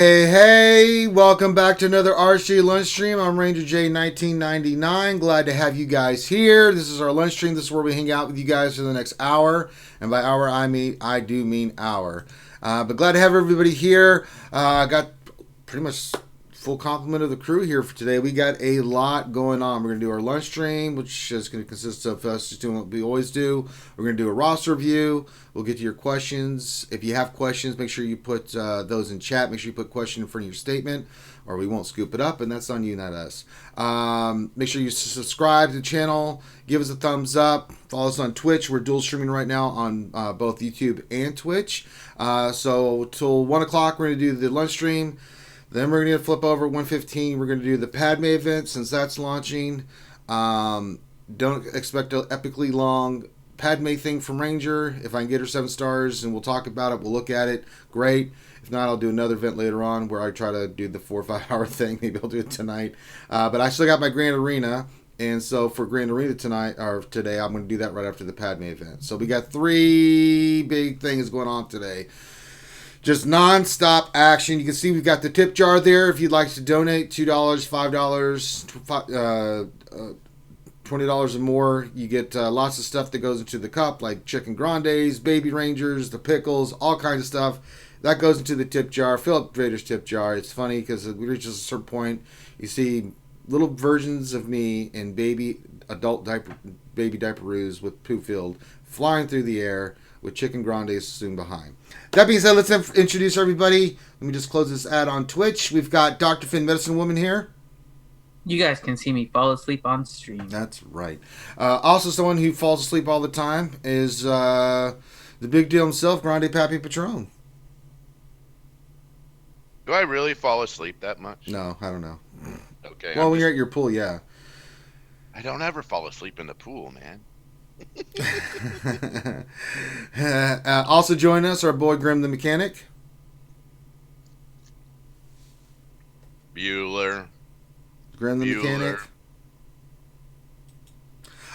Hey, welcome back to another RSG Lunch Stream. I'm Ranger J 1999. Glad to have you guys here. This is our lunch stream. This is where we hang out with you guys for the next hour. And by hour, I do mean hour. But glad to have everybody here. Got pretty much full complement of the crew here for today. We got a lot going on. We're going to do our lunch stream, which is going to consist of us just doing what we always do. We're going to do a roster review. We'll get to your questions. If you have questions, make sure you put those in chat. Make sure you put question in front of your statement, or we won't scoop it up, and that's on you, not us. Make sure you subscribe to the channel. Give us a thumbs up. Follow us on Twitch. We're dual streaming right now on both YouTube and Twitch. So till 1 o'clock, we're going to do the lunch stream. Then we're going to flip over at 1:15. We're going to do the Padme event since that's launching. Don't expect an epically long Padme thing from Ranger. If I can get her 7 stars and we'll talk about it, we'll look at it, great. If not, I'll do another event later on where I try to do the 4 or 5 hour thing. Maybe I'll do it tonight. But I still got my Grand Arena. And so for Grand Arena tonight, or today, I'm going to do that right after the Padme event. So we got 3 big things going on today. Just non-stop action. You can see we've got the tip jar there. If you'd like to donate, $2, $5, $20 or more, you get lots of stuff that goes into the cup, like chicken grandes, baby rangers, the pickles, all kinds of stuff. That goes into the tip jar. Philip Vader's tip jar. It's funny because it reaches a certain point. You see little versions of me in baby diaperoos with poo filled flying through the air with chicken grandes soon behind. That being said, let's introduce everybody. Let me just close this ad on Twitch. We've got Dr. Finn Medicine Woman here. You guys can see me fall asleep on stream. That's right. Also, someone who falls asleep all the time is the big deal himself, Grande Pappy Patron. Do I really fall asleep that much? No, I don't know. Okay. Well, when you're at your pool, yeah. I don't ever fall asleep in the pool, man. Also join us, our boy Grim the Mechanic. Bueller. Grim the Mechanic.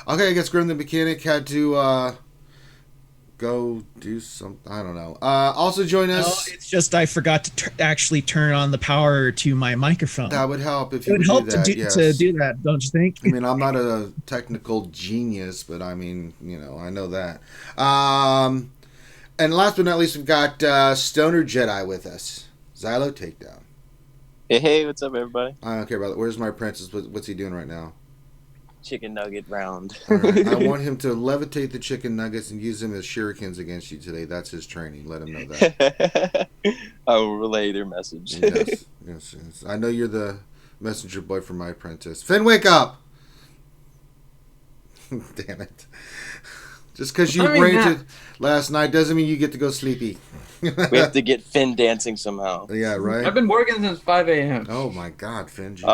Okay, I guess Grim the Mechanic had to go do something. I don't know. Also join us. No, it's just I forgot to actually turn on the power to my microphone. That would help if you would help do that. to do that, don't you think? I mean, I'm not a technical genius, but I mean, I know that. And last but not least, we've got Stoner Jedi with us. Xylo Takedown. Hey, what's up, everybody? I don't care about it. Where's my apprentice? What's he doing right now? Chicken nugget round. All right. I want him to levitate the chicken nuggets and use them as shurikens against you today. That's his training. Let him know that. I will relay their message. Yes. I know you're the messenger boy for my apprentice. Finn, wake up! Damn it. Just because you ranted last night doesn't mean you get to go sleepy. We have to get Finn dancing somehow. Yeah, right? I've been working since 5 a.m. Oh my God, Finn. Jesus.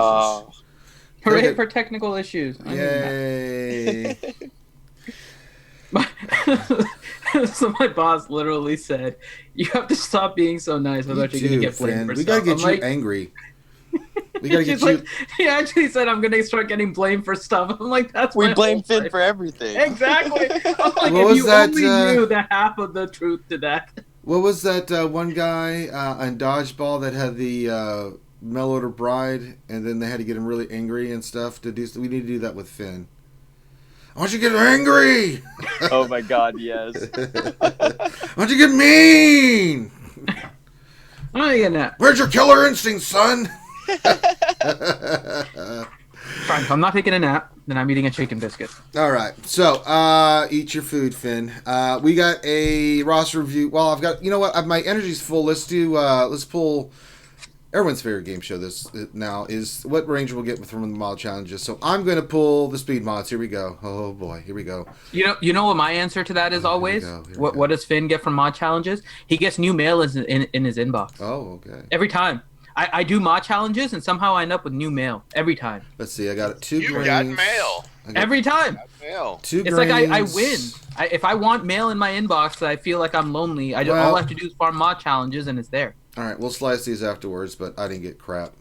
Hooray for technical issues. Yay. So my boss literally said, "You have to stop being so nice, otherwise you're going to get blamed for We stuff." gotta get you angry. We gotta get you. He actually said, "I'm going to start getting blamed for stuff." I'm like, "That's we my blame whole Finn life." for everything. Exactly. I'm like, What if was you that, only knew the half of the truth to that. What was that one guy on Dodgeball that had the mail order bride, and then they had to get him really angry and stuff to do? We need to do that with Finn. I want you to get angry. Oh my God, yes. I want you to get mean. I'm not getting that. Where's your killer instinct, son? Fine, if I'm not taking a nap, then I'm eating a chicken biscuit. All right, so eat your food, Finn. We got a roster review. Well, I've got. You know what? My energy's full. Let's do. Let's pull. Everyone's favorite game show this now is what Ranger will get from the mod challenges. So I'm going to pull the speed mods. Here we go. Oh boy, here we go. You know what my answer to that is always? Here we go. What does Finn get from mod challenges? He gets new mail in his inbox. Oh, okay. Every time. I do mod challenges and somehow I end up with new mail. Every time. Let's see. I got 2 You grains. got mail. Every time. Mail. 2 It's grains. like I win. If I want mail in my inbox that I feel like I'm lonely, all I have to do is farm mod challenges and it's there. All right, we'll slice these afterwards, but I didn't get crap.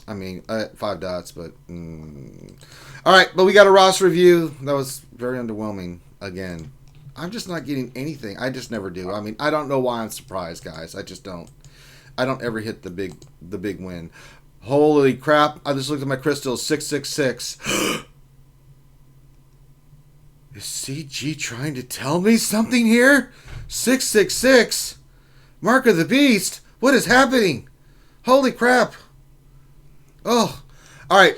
I mean, 5 dots, but... All right, but we got a roster review. That was very underwhelming again. I'm just not getting anything. I just never do. I mean, I don't know why I'm surprised, guys. I just don't. I don't ever hit the big win. Holy crap! I just looked at my crystals. 666. Is CG trying to tell me something here? 666. Mark of the Beast. What is happening? Holy crap! Oh, all right.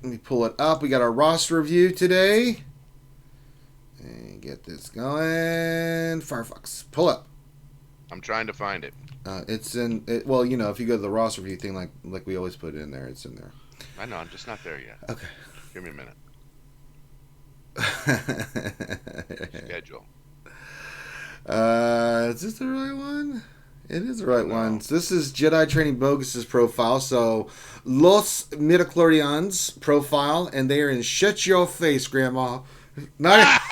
Let me pull it up. We got our roster review today. And get this going. Firefox, pull up. I'm trying to find it. It's in. Well, you know, if you go to the roster review thing, like we always put it in there, it's in there. I know. I'm just not there yet. Okay. Give me a minute. Schedule. Is this the right one? It is the right one. So this is Jedi Training Bogus's profile. So Los Midichlorians profile, and they are in Shut Your Face, Grandma. That's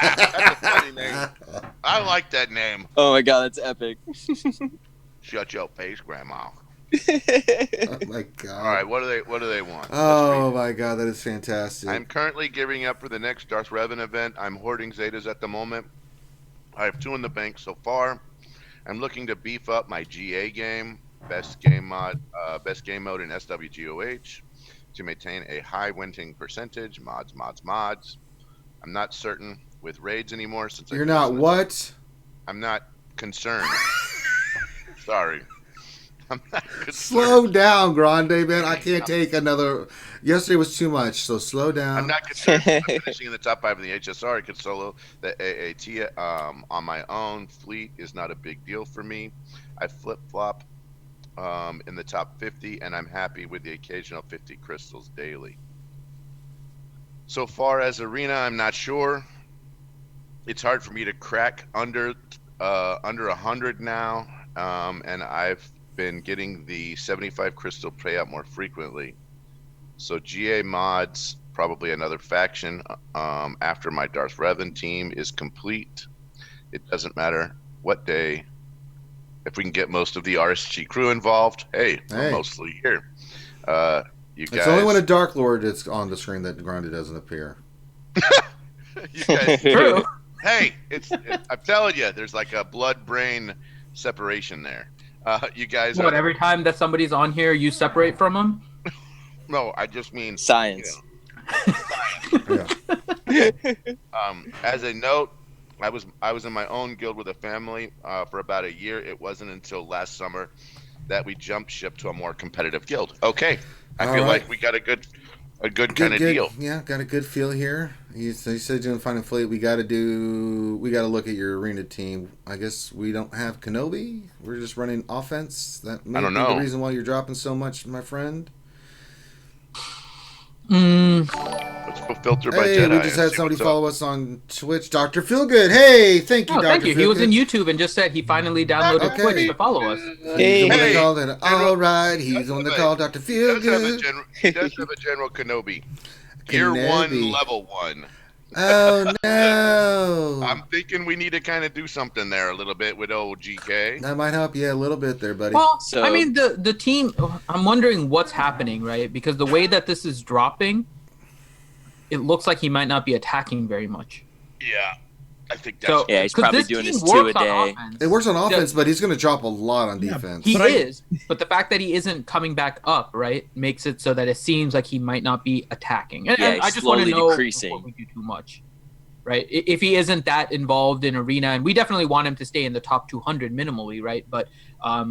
a funny name. I like that name. Oh my god, that's epic. Shut your face, Grandma. Oh my god. All right, what do they want? Oh my god, that is fantastic. I'm currently gearing up for the next Darth Revan event. I'm hoarding Zetas at the moment. I have 2 in the bank so far. I'm looking to beef up my GA game, best game mode in SWGOH, to maintain a high winning percentage. Mods. I'm not certain with raids anymore since You're not what? I'm not concerned. Sorry. I'm not concerned. Slow down, Grande, man. I can't take another. Yesterday was too much, so slow down. I'm not concerned with finishing in the top 5 in the HSR. I could solo the AAT on my own. Fleet is not a big deal for me. I flip-flop in the top 50, and I'm happy with the occasional 50 crystals daily. So far as arena, I'm not sure. It's hard for me to crack under 100 now, and I've been getting the 75 crystal payout more frequently. So GA mods, probably another faction after my Darth Revan team is complete. It doesn't matter what day. If we can get most of the RSG crew involved, hey. We're mostly here. You guys. It's only when a Dark Lord is on the screen that Grande doesn't appear. You guys, true. Hey, I'm telling you, there's like a blood-brain separation there. You guys. What? Every time that somebody's on here, you separate from them? No, I just mean science. You know. Yeah. As a note, I was in my own guild with a family for about a year. It wasn't until last summer that we jumped ship to a more competitive guild. Okay, I feel like we got a good kind of deal. Yeah, got a good feel here. You said doing Final Fleet. We got to look at your arena team. I guess we don't have Kenobi. We're just running offense. That may be the reason why you're dropping so much, my friend. Let's go filter by Jedi. We just had somebody follow us on Twitch. Dr. Feelgood. Hey, thank you, Dr. Thank you. Feelgood. He was in YouTube and just said he finally downloaded Twitch to follow us. He's the one that called it. All right. He's the one that called Dr. Feelgood. He does have a General Kenobi. Year 1, level 1. Oh, no. I'm thinking we need to kind of do something there a little bit with old GK. That might help you a little bit there, buddy. Well, I mean, the team, I'm wondering what's happening, right? Because the way that this is dropping, it looks like he might not be attacking very much. Yeah, I think that's... Yeah, he's probably doing his 2 a day. It works on offense, but he's going to drop a lot on defense. He is, but the fact that he isn't coming back up, right, makes it so that it seems like he might not be attacking. And I just want to know before we do too much, right? If he isn't that involved in arena, and we definitely want him to stay in the top 200 minimally, right? But I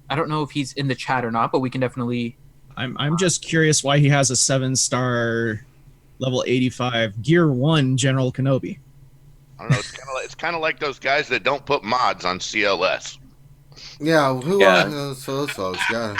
don't know if he's in the chat or not, but we can definitely... I'm just curious why he has a 7-star level 85 Gear 1 General Kenobi. I don't know. It's kind of like those guys that don't put mods on CLS. Yeah, who are those folks? Yeah.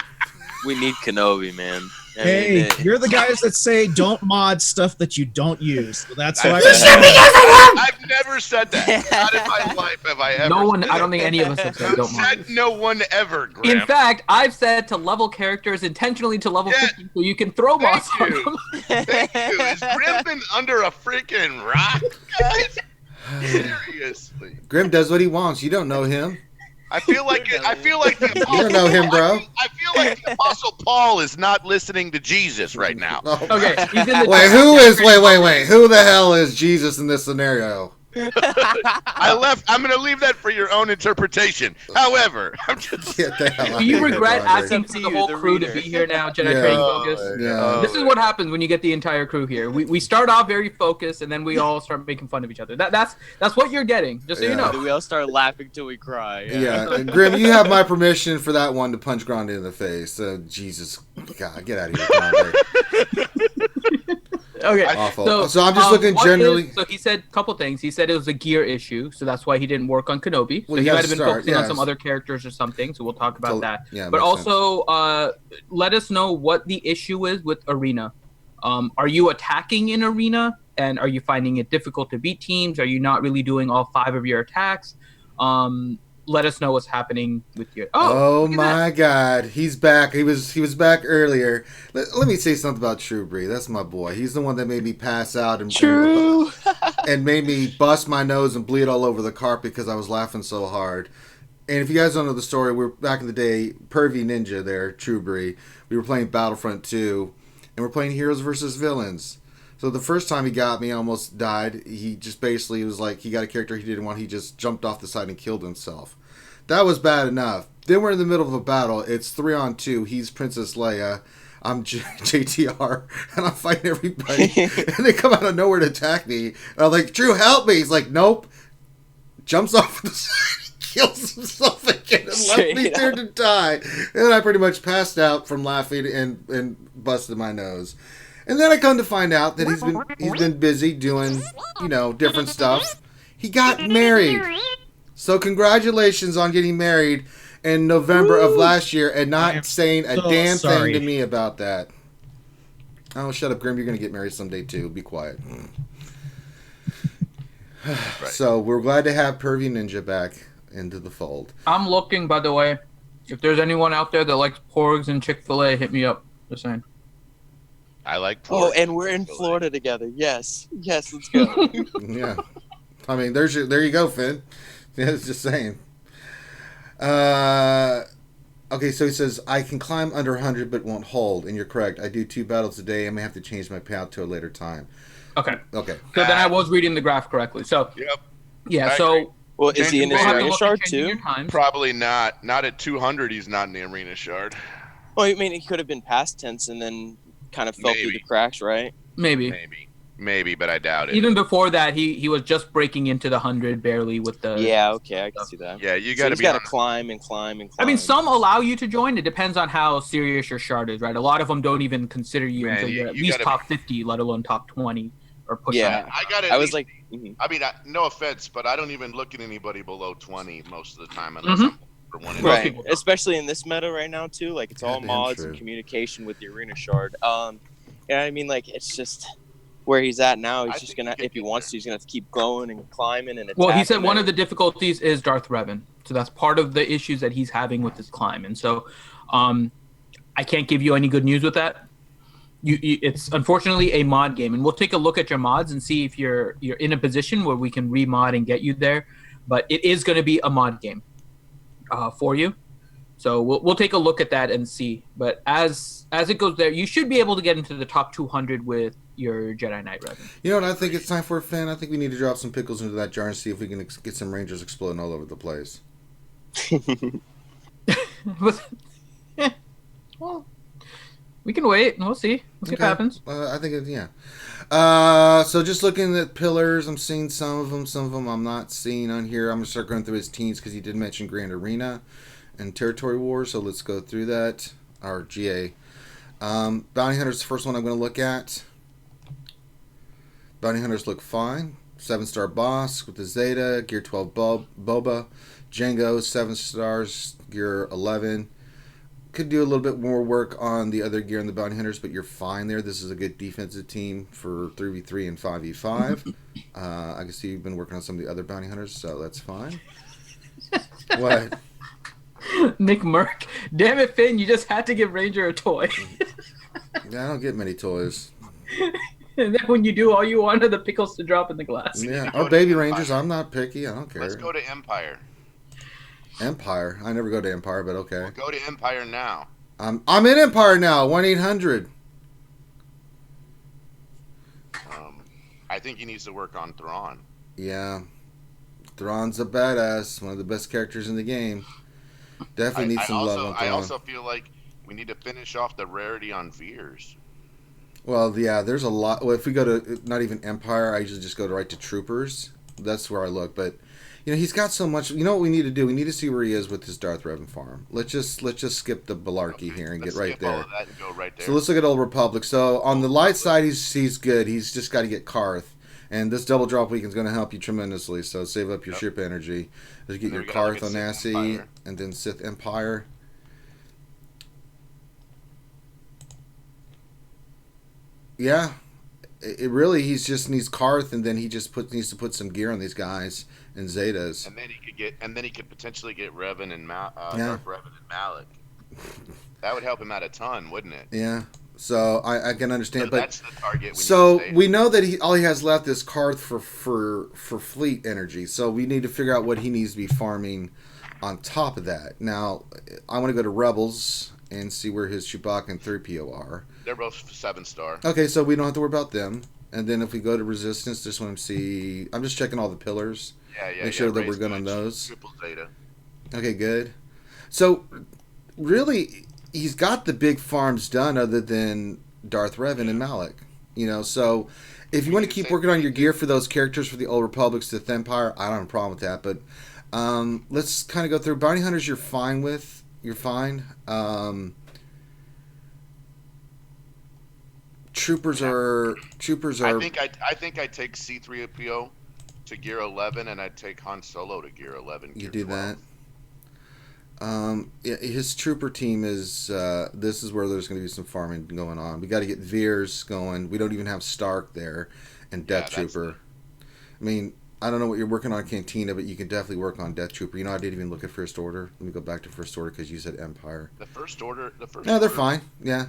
We need Kenobi, man. Hey, you're the guys that say don't mod stuff that you don't use. So that's why I've never said that. Not in my life have I ever. No one. I don't think any of us have said don't mod. No one ever. Graham. In fact, I've said to level characters intentionally to level 50 so you can throw mods on them. Thank you. Is Grim been under a freaking rock, guys? Seriously. Grim does what he wants. You don't know him. I feel like the Apostle, you don't know him, bro. I feel like the Apostle Paul is not listening to Jesus right now. Okay. He's in the Wait. Who the hell is Jesus in this scenario? I'm going to leave that for your own interpretation. However, I'm just. Get the hell out Do you of here, regret Andre. asking for the whole crew to be here now, Jedi Yeah. Training Focus? Yeah. This is what happens when you get the entire crew here. We start off very focused, and then we all start making fun of each other. That's what you're getting, just so you know. We all start laughing till we cry. Yeah, and Grim, you have my permission for that one to punch Grande in the face. Jesus, God, get out of here, Grande. Okay, awful. So I'm just looking generally. So he said a couple things. He said it was a gear issue, so that's why he didn't work on Kenobi. So Well, he you might gotta have been start, focusing on yes. some other characters or something. So we'll talk about that. Yeah, but makes also, let us know what the issue is with Arena. Are you attacking in Arena, and are you finding it difficult to beat teams? Are you not really doing all 5 of your attacks? Let us know what's happening with your. Oh my God, he's back. He was back earlier. Let me say something about True Bree. That's my boy. He's the one that made me pass out and made me bust my nose and bleed all over the carpet because I was laughing so hard. And if you guys don't know the story, we're back in the day, Pervy Ninja there, True Bree. We were playing Battlefront 2, and we're playing Heroes versus Villains. So the first time he got me, I almost died. He just basically was like, he got a character he didn't want. He just jumped off the side and killed himself. That was bad enough. Then we're in the middle of a battle. It's 3-on-2. He's Princess Leia. I'm JTR, and I'm fighting everybody. And they come out of nowhere to attack me. And I'm like, Drew, help me. He's like, nope. Jumps off the side, kills himself again, and left me there to die. And I pretty much passed out from laughing and busted my nose. And then I come to find out that he's been busy doing, different stuff. He got married. So congratulations on getting married in November of last year and not saying a damn thing to me about that. Oh, shut up, Grim. You're going to get married someday, too. Be quiet. Right. So we're glad to have Pervy Ninja back into the fold. I'm looking, by the way. If there's anyone out there that likes porgs and Chick-fil-A, hit me up. Just saying. I like pork. Oh, and we're in Florida together. Yes, let's go. Yeah. I mean, there you go, Finn. Yeah, it's just saying. Okay, so he says, I can climb under 100 but won't hold. And you're correct. I do 2 battles a day. I may have to change my payout to a later time. Okay. So then I was reading the graph correctly. So. Yep. Yeah, so. Well, is he in his arena shard too? Probably not. Not at 200, he's not in the arena shard. Well, I mean, he could have been past tense and then kind of fell through the cracks, right? Maybe, but I doubt it. Even before that, he was just breaking into the 100 barely with the. Yeah, okay, I can see that. Yeah, you got to got to climb and climb and climb. I mean, some allow you to join. It depends on how serious your shard is, right? A lot of them don't even consider you until you're at least top 50, let alone top 20 or push. Yeah, I was like, I mean, no offense, but I don't even look at anybody below 20 most of the time unless I'm for one. Right, especially in this meta right now too. Like it's all mods and communication with the arena shard. Yeah, I mean, like it's just. Where he's at now, he's just gonna, if he wants to, he's gonna have to keep going and climbing and attacking. Well, he said one of the difficulties is Darth Revan, so that's part of the issues that he's having with his climb, and so, I can't give you any good news with that. It's unfortunately a mod game, and we'll take a look at your mods and see if you're in a position where we can remod and get you there. But it is going to be a mod game, for you. So we'll take a look at that and see. But as it goes there, you should be able to get into the top 200 with your Jedi Knight Revan. You know what I think it's time for, Finn? I think we need to drop some pickles into that jar and see if we can get some Rangers exploding all over the place. Well, we can wait and we'll see. We'll see what happens. I think so just looking at pillars, I'm seeing some of them I'm not seeing on here. I'm going to start going through his teams because he did mention Grand Arena and Territory War, so let's go through that. Our GA. Bounty Hunter's the first one I'm going to look at. Bounty Hunters look fine. 7-star boss with the Zeta, Gear 12 Boba, Django, 7 stars, Gear 11. Could do a little bit more work on the other gear in the Bounty Hunters, but you're fine there. This is a good defensive team for 3v3 and 5v5. I can see you've been working on some of the other Bounty Hunters, so that's fine. What? Nick Merck. Damn it, Finn, you just had to give Ranger a toy. Yeah, I don't get many toys. And then when you do, all you want are the pickles to drop in the glass. Yeah, or Baby Rangers. I'm not picky. I don't care. Let's go to Empire. Empire? I never go to Empire, but okay. We'll go to Empire now. I'm in Empire now. 1-800. I think he needs to work on Thrawn. Yeah. Thrawn's a badass. One of the best characters in the game. Definitely needs some love on Thrawn. I also feel like we need to finish off the rarity on Veers. Well, yeah, there's a lot. Well, if we go to not even Empire, I usually just go right to Troopers. That's where I look. But he's got so much. You know what we need to do? We need to see where he is with his Darth Revan farm. Let's just skip the malarkey here and get right there. All of that and go right there. So let's look at Old Republic. So on the light side, he's good. He's just got to get Karth. And this double drop weekend is going to help you tremendously. So save up your ship energy. Let's get your Karth Onasi and then Sith Empire. Yeah, it really he just needs Karth, and then he just needs to put some gear on these guys and Zetas. And then he could potentially get Revan and Revan and Malik. That would help him out a ton, wouldn't it? Yeah. So I can understand, but that's the target. We know that all he has left is Karth for fleet energy. So we need to figure out what he needs to be farming on top of that. Now I want to go to Rebels and see where his Chewbacca and 3PO are. They're both 7-star. Okay, so we don't have to worry about them. And then if we go to Resistance, just want to see. I'm just checking all the pillars. Yeah. Make sure that we're good on those. Triple Zeta. Okay, good. So really, he's got the big farms done, other than Darth Revan and Malik. So if you want to keep working on your gear for those characters for the Old Republic, Sith Empire, I don't have a problem with that. But let's kind of go through bounty hunters. You're fine with. You're fine. Troopers are. I think I take C-3PO to gear 11, and I'd take Han Solo to gear 11. You do 12. That. His trooper team is. This is where there's going to be some farming going on. We got to get Veers going. We don't even have Stark there, and Death Trooper. I mean, I don't know what you're working on, Cantina, but you can definitely work on Death Trooper. I didn't even look at First Order. Let me go back to First Order because you said Empire. The First Order. No, they're fine. Yeah.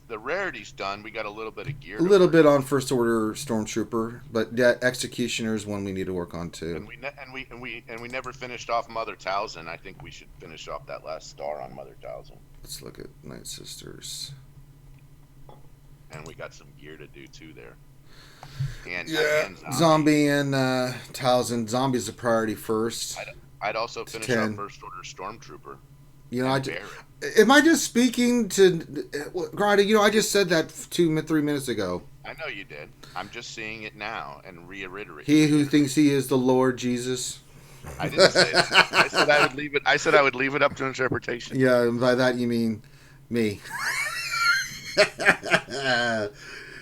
The rarity's done. We got a little bit of gear. A little bit on First Order Stormtrooper, but Executioner is one we need to work on too. And we never finished off Mother Talzin. I think we should finish off that last star on Mother Talzin. Let's look at Night Sisters. And we got some gear to do too there. And Zombie and Talzin. Zombie's a priority first. I'd also finish our First Order Stormtrooper. Am I just speaking to Grady? I just said that 3 minutes ago. I know you did. I'm just seeing it now and reiterating. He who thinks he is the Lord Jesus. I didn't say that. I said I would leave it. I said I would leave it up to interpretation. Yeah, and by that you mean me.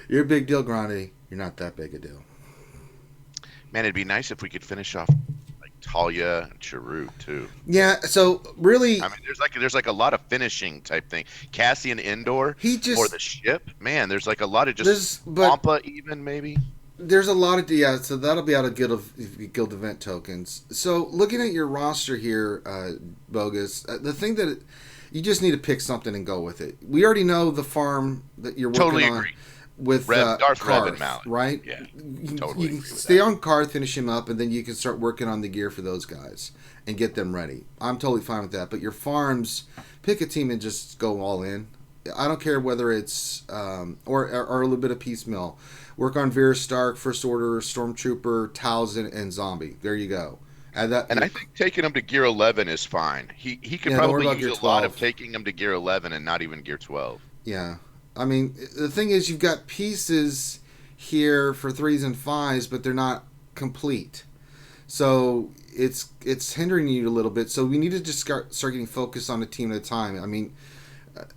You're a big deal, Grady. You're not that big a deal. Man, it'd be nice if we could finish off like Talia and Chirrut too. Yeah, so really, I mean, there's like a lot of finishing type thing. Cassian Endor for the ship. Man, there's like a lot of just Wampa even maybe. There's a lot of so that'll be out of guild event tokens. So looking at your roster here, Bogus, the thing that you just need to pick something and go with it. We already know the farm that you're working totally on. Agree. With Darth Karth, Revan Malik. Right? Yeah, totally. You can stay on Karth, finish him up, and then you can start working on the gear for those guys and get them ready. I'm totally fine with that. But your farms, pick a team and just go all in. I don't care whether it's or a little bit of piecemeal. Work on Veer, Stark, First Order, Stormtrooper, Talzin, and Zombie. There you go. And I think taking him to gear 11 is fine. He could probably use a lot of taking him to gear 11 and not even gear 12. Yeah. I mean, the thing is, you've got pieces here for 3s and 5s, but they're not complete. So it's hindering you a little bit. So we need to just start getting focused on a team at a time. I mean,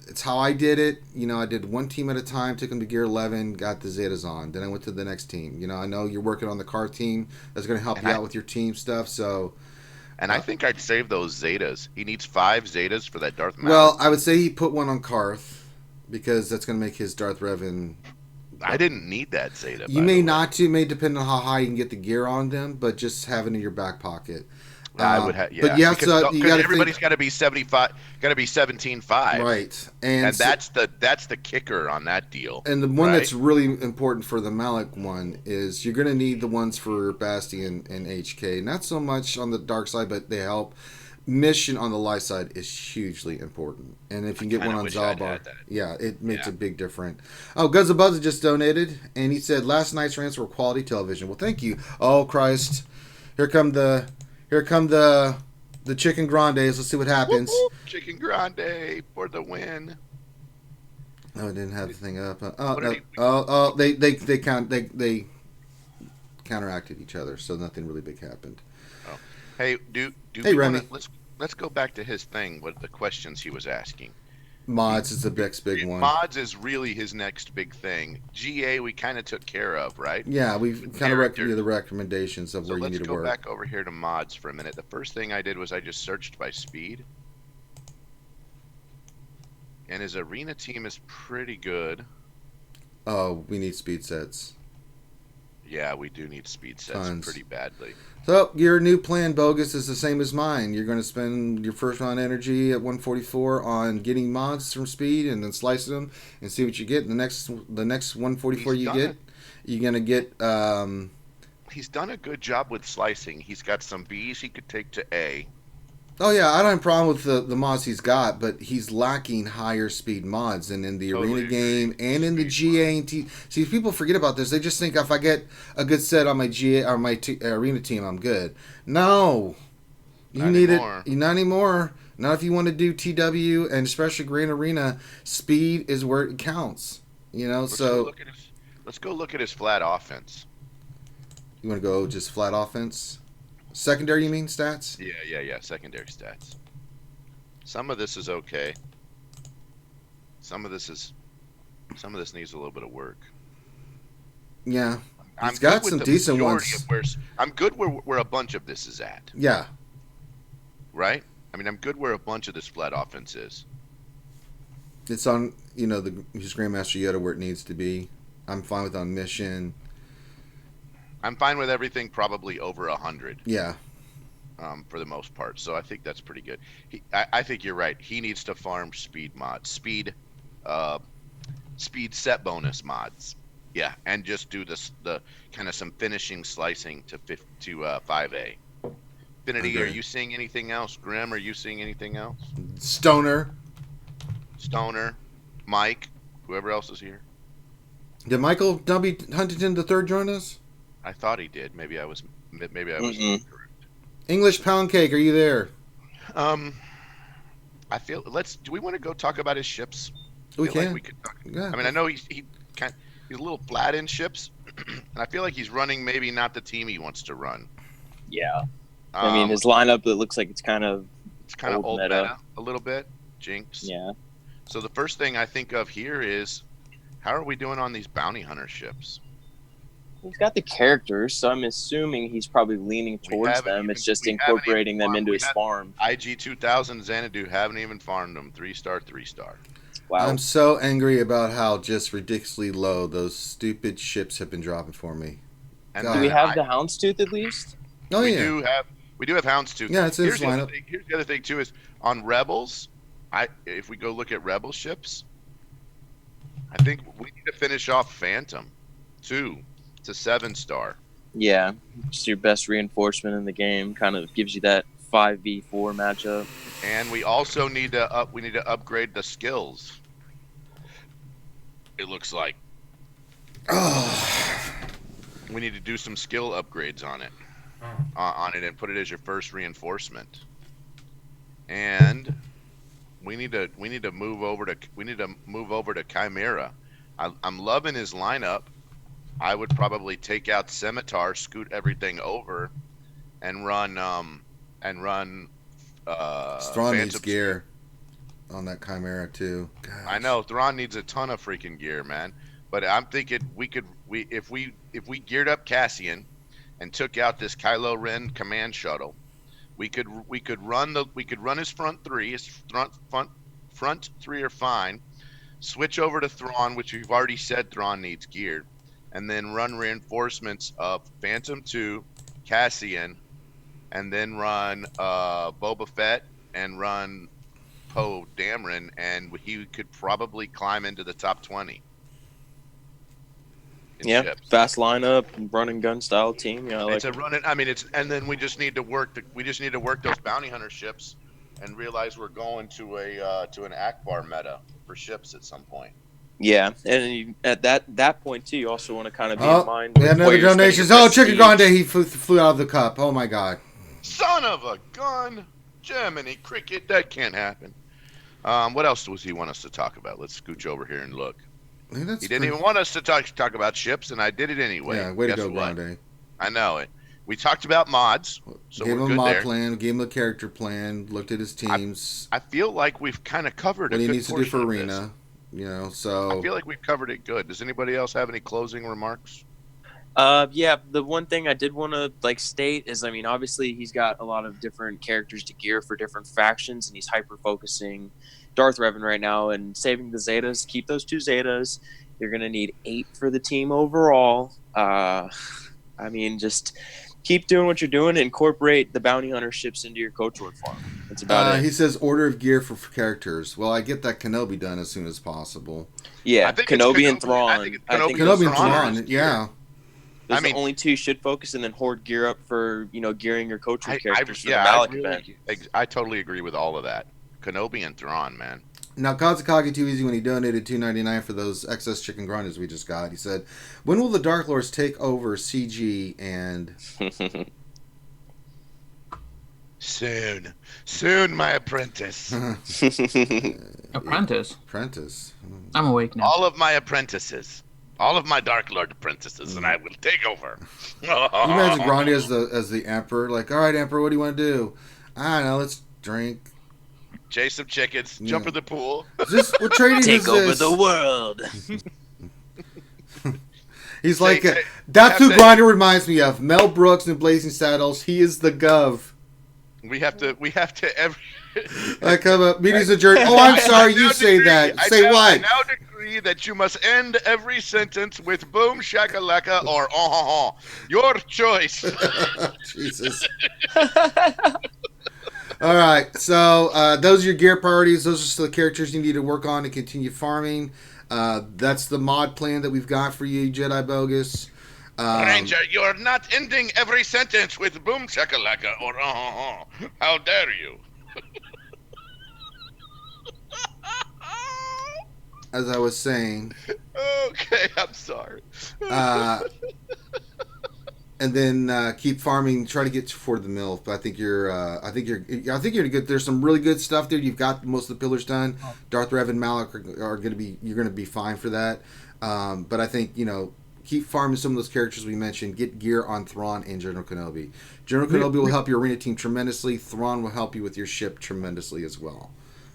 it's how I did it. I did one team at a time, took them to gear 11, got the Zetas on. Then I went to the next team. I know you're working on the car team. That's going to help you out with your team stuff. So. And I think I'd save those Zetas. He needs 5 Zetas for that Darth Maul. Well, I would say he put one on Karth. Because that's going to make his Darth Revan. I didn't need that Zeta. You may not to. It may depend on how high you can get the gear on them, but just have it in your back pocket. I would have. Yeah, but you have to. Everybody's got to be 75. Got to be 17.5. Right, and that's the kicker on that deal. And the one that's really important for the Malik one is you're going to need the ones for Bastion and HK. Not so much on the dark side, but they help. mission on the light side is hugely important. And if you can get one on Zalbar, yeah, it makes a big difference. Oh, Guns of Buzz just donated, and he said last night's rants were quality television. Well, thank you. Oh Christ, here come the chicken grandes. Let's see what happens. Whoop, whoop. Chicken grande for the win. Oh, I didn't have the thing up. They counteracted each other, so nothing really big happened. Oh. Hey, hey, Remy. Let's go back to his thing with the questions he was asking. Mods is the next big one. Mods is really his next big thing. GA we kind of took care of, right? Yeah, we've kind of recommended the recommendations of where you need to work. Let's go back over here to mods for a minute. The first thing I did was I just searched by speed. And his arena team is pretty good. Oh, we need speed sets. Yeah, we do need speed sets pretty badly. So, your new plan, Bogus, is the same as mine. You're going to spend your first round energy at 144 on getting mods from speed and then slicing them and see what you get. The next 144 you get, you're going to get... He's done a good job with slicing. He's got some Bs he could take to A. Oh, yeah, I don't have a problem with the mods he's got, but he's lacking higher speed mods. And in the arena game and in the GA and T... See, people forget about this. They just think if I get a good set on my GA or my arena team, I'm good. No. You need it. Not anymore. Not if you want to do TW and especially Grand Arena. Speed is where it counts. You know, let's go look at his flat offense. You want to go just flat offense? Secondary, you mean, stats? Yeah. Secondary stats. Some of this is okay. Some of this needs a little bit of work. Yeah. He's got some decent ones. I'm good where a bunch of this is at. Yeah. Right? I mean, I'm good where a bunch of this flat offense is. It's on, his Grandmaster Yoda where it needs to be. I'm fine with on mission. I'm fine with everything probably over 100. Yeah. For the most part. So I think that's pretty good. I think you're right. He needs to farm speed mods. Speed set bonus mods. Yeah, and just do the kind of some finishing slicing to 5A. Infinity, Are you seeing anything else? Grim, are you seeing anything else? Stoner, Mike, whoever else is here. Did Michael W. Huntington III join us? I thought he did. Maybe I was incorrect. English Pound Cake, are you there? I feel. Do we want to go talk about his ships? We can. Like we could talk. Yeah. I mean, I know he's a little flat in ships, and I feel like he's running maybe not the team he wants to run. Yeah. I mean, his lineup, it looks like it's kind of old meta a little bit. Jinx. Yeah. So the first thing I think of here is, how are we doing on these bounty hunter ships? He's got the characters, so I'm assuming he's probably leaning towards them. It's just incorporating them into his farm. IG 2000 Xanadu haven't even farmed them. 3-star. Wow. I'm so angry about how just ridiculously low those stupid ships have been dropping for me. And do we have the Houndstooth at least? Oh, we do have Houndstooth. Yeah, it's in his lineup. Here's the other thing too is on Rebels. If we go look at Rebel ships, I think we need to finish off Phantom too. It's a 7-star. Yeah, just your best reinforcement in the game. Kind of gives you that 5v4 matchup. And we also need to upgrade the skills. It looks like. Oh. We need to do some skill upgrades on it. And put it as your first reinforcement. And we need to move over to Chimera. I'm loving his lineup. I would probably take out Scimitar, scoot everything over, and run Thrawn needs gear on that Chimera too. Gosh. I know Thrawn needs a ton of freaking gear, man. But I'm thinking if we geared up Cassian and took out this Kylo Ren command shuttle, we could run his front three. His front three are fine. Switch over to Thrawn, which we've already said Thrawn needs geared, and then run reinforcements of Phantom 2, Cassian, and then run Boba Fett and run Poe Dameron, and he could probably climb into the top 20. ships. Fast lineup, run and gun style team. Yeah, it's a run. And then we just need to work. Those bounty hunter ships, and realize we're going to an Akbar meta for ships at some point. Yeah, and at that point too, you also want to kind of be in mind. We had another donation. Oh, Chicken Grande, he flew out of the cup. Oh my God! Son of a gun, Germany cricket. That can't happen. What else does he want us to talk about? Let's scooch over here and look. He didn't even want us to talk about ships, and I did it anyway. Yeah, way to go, Grande. I know it. We talked about mods, so gave we're him good a mod there. plan, gave him a character plan, looked at his teams. I feel like we've kind of covered what he good needs to do for portion of arena. So I feel like we've covered it good. Does anybody else have any closing remarks? Yeah, the one thing I did want to state is, obviously he's got a lot of different characters to gear for different factions, and he's hyper focusing Darth Revan right now and saving the Zetas. Keep those 2 Zetas. You're gonna need 8 for the team overall. Just keep doing what you're doing. Incorporate the bounty hunter ships into your KOTOR farm. That's about it. He says order of gear for characters. Well, I get that Kenobi done as soon as possible. Yeah, Kenobi and Thrawn. I think Kenobi and Thrawn. Yeah. Those are the only 2 should focus, and then Horde gear up for gearing your KOTOR characters for the Malak event. I totally agree with all of that. Kenobi and Thrawn, man. Now, Kazakage Too Easy, when he donated $2.99 for those excess chicken grandas we just got, he said, "When will the Dark Lords take over CG and?" Soon, my apprentice. Apprentice. I'm awake now. All of my apprentices, all of my Dark Lord apprentices, and I will take over. You imagine Grande as the Emperor, like, all right, Emperor, what do you want to do? I don't know, let's drink. Chase some chickens, jump in the pool. What trading Take is over this? the world. He's like, that's who Grande reminds me of. Mel Brooks in Blazing Saddles. He is the Gov. We have to every. I come up, meetings adjourned. Oh, I'm sorry, you say that. Say what? I now decree that you must end every sentence with boom shakalaka or your choice. Jesus. All right, so those are your gear priorities. Those are the characters you need to work on to continue farming. That's the mod plan that we've got for you, Jedi Bogus. Ranger, you're not ending every sentence with boom shakalaka or How dare you? As I was saying. Okay, I'm sorry. And then keep farming. Try to get for the MILF. But I think you're good. There's some really good stuff there. You've got most of the pillars done. Darth Revan, Malak are going to be. You're going to be fine for that. But I think keep farming some of those characters we mentioned. Get gear on Thrawn and General Kenobi. General Kenobi will help your arena team tremendously. Thrawn will help you with your ship tremendously as well.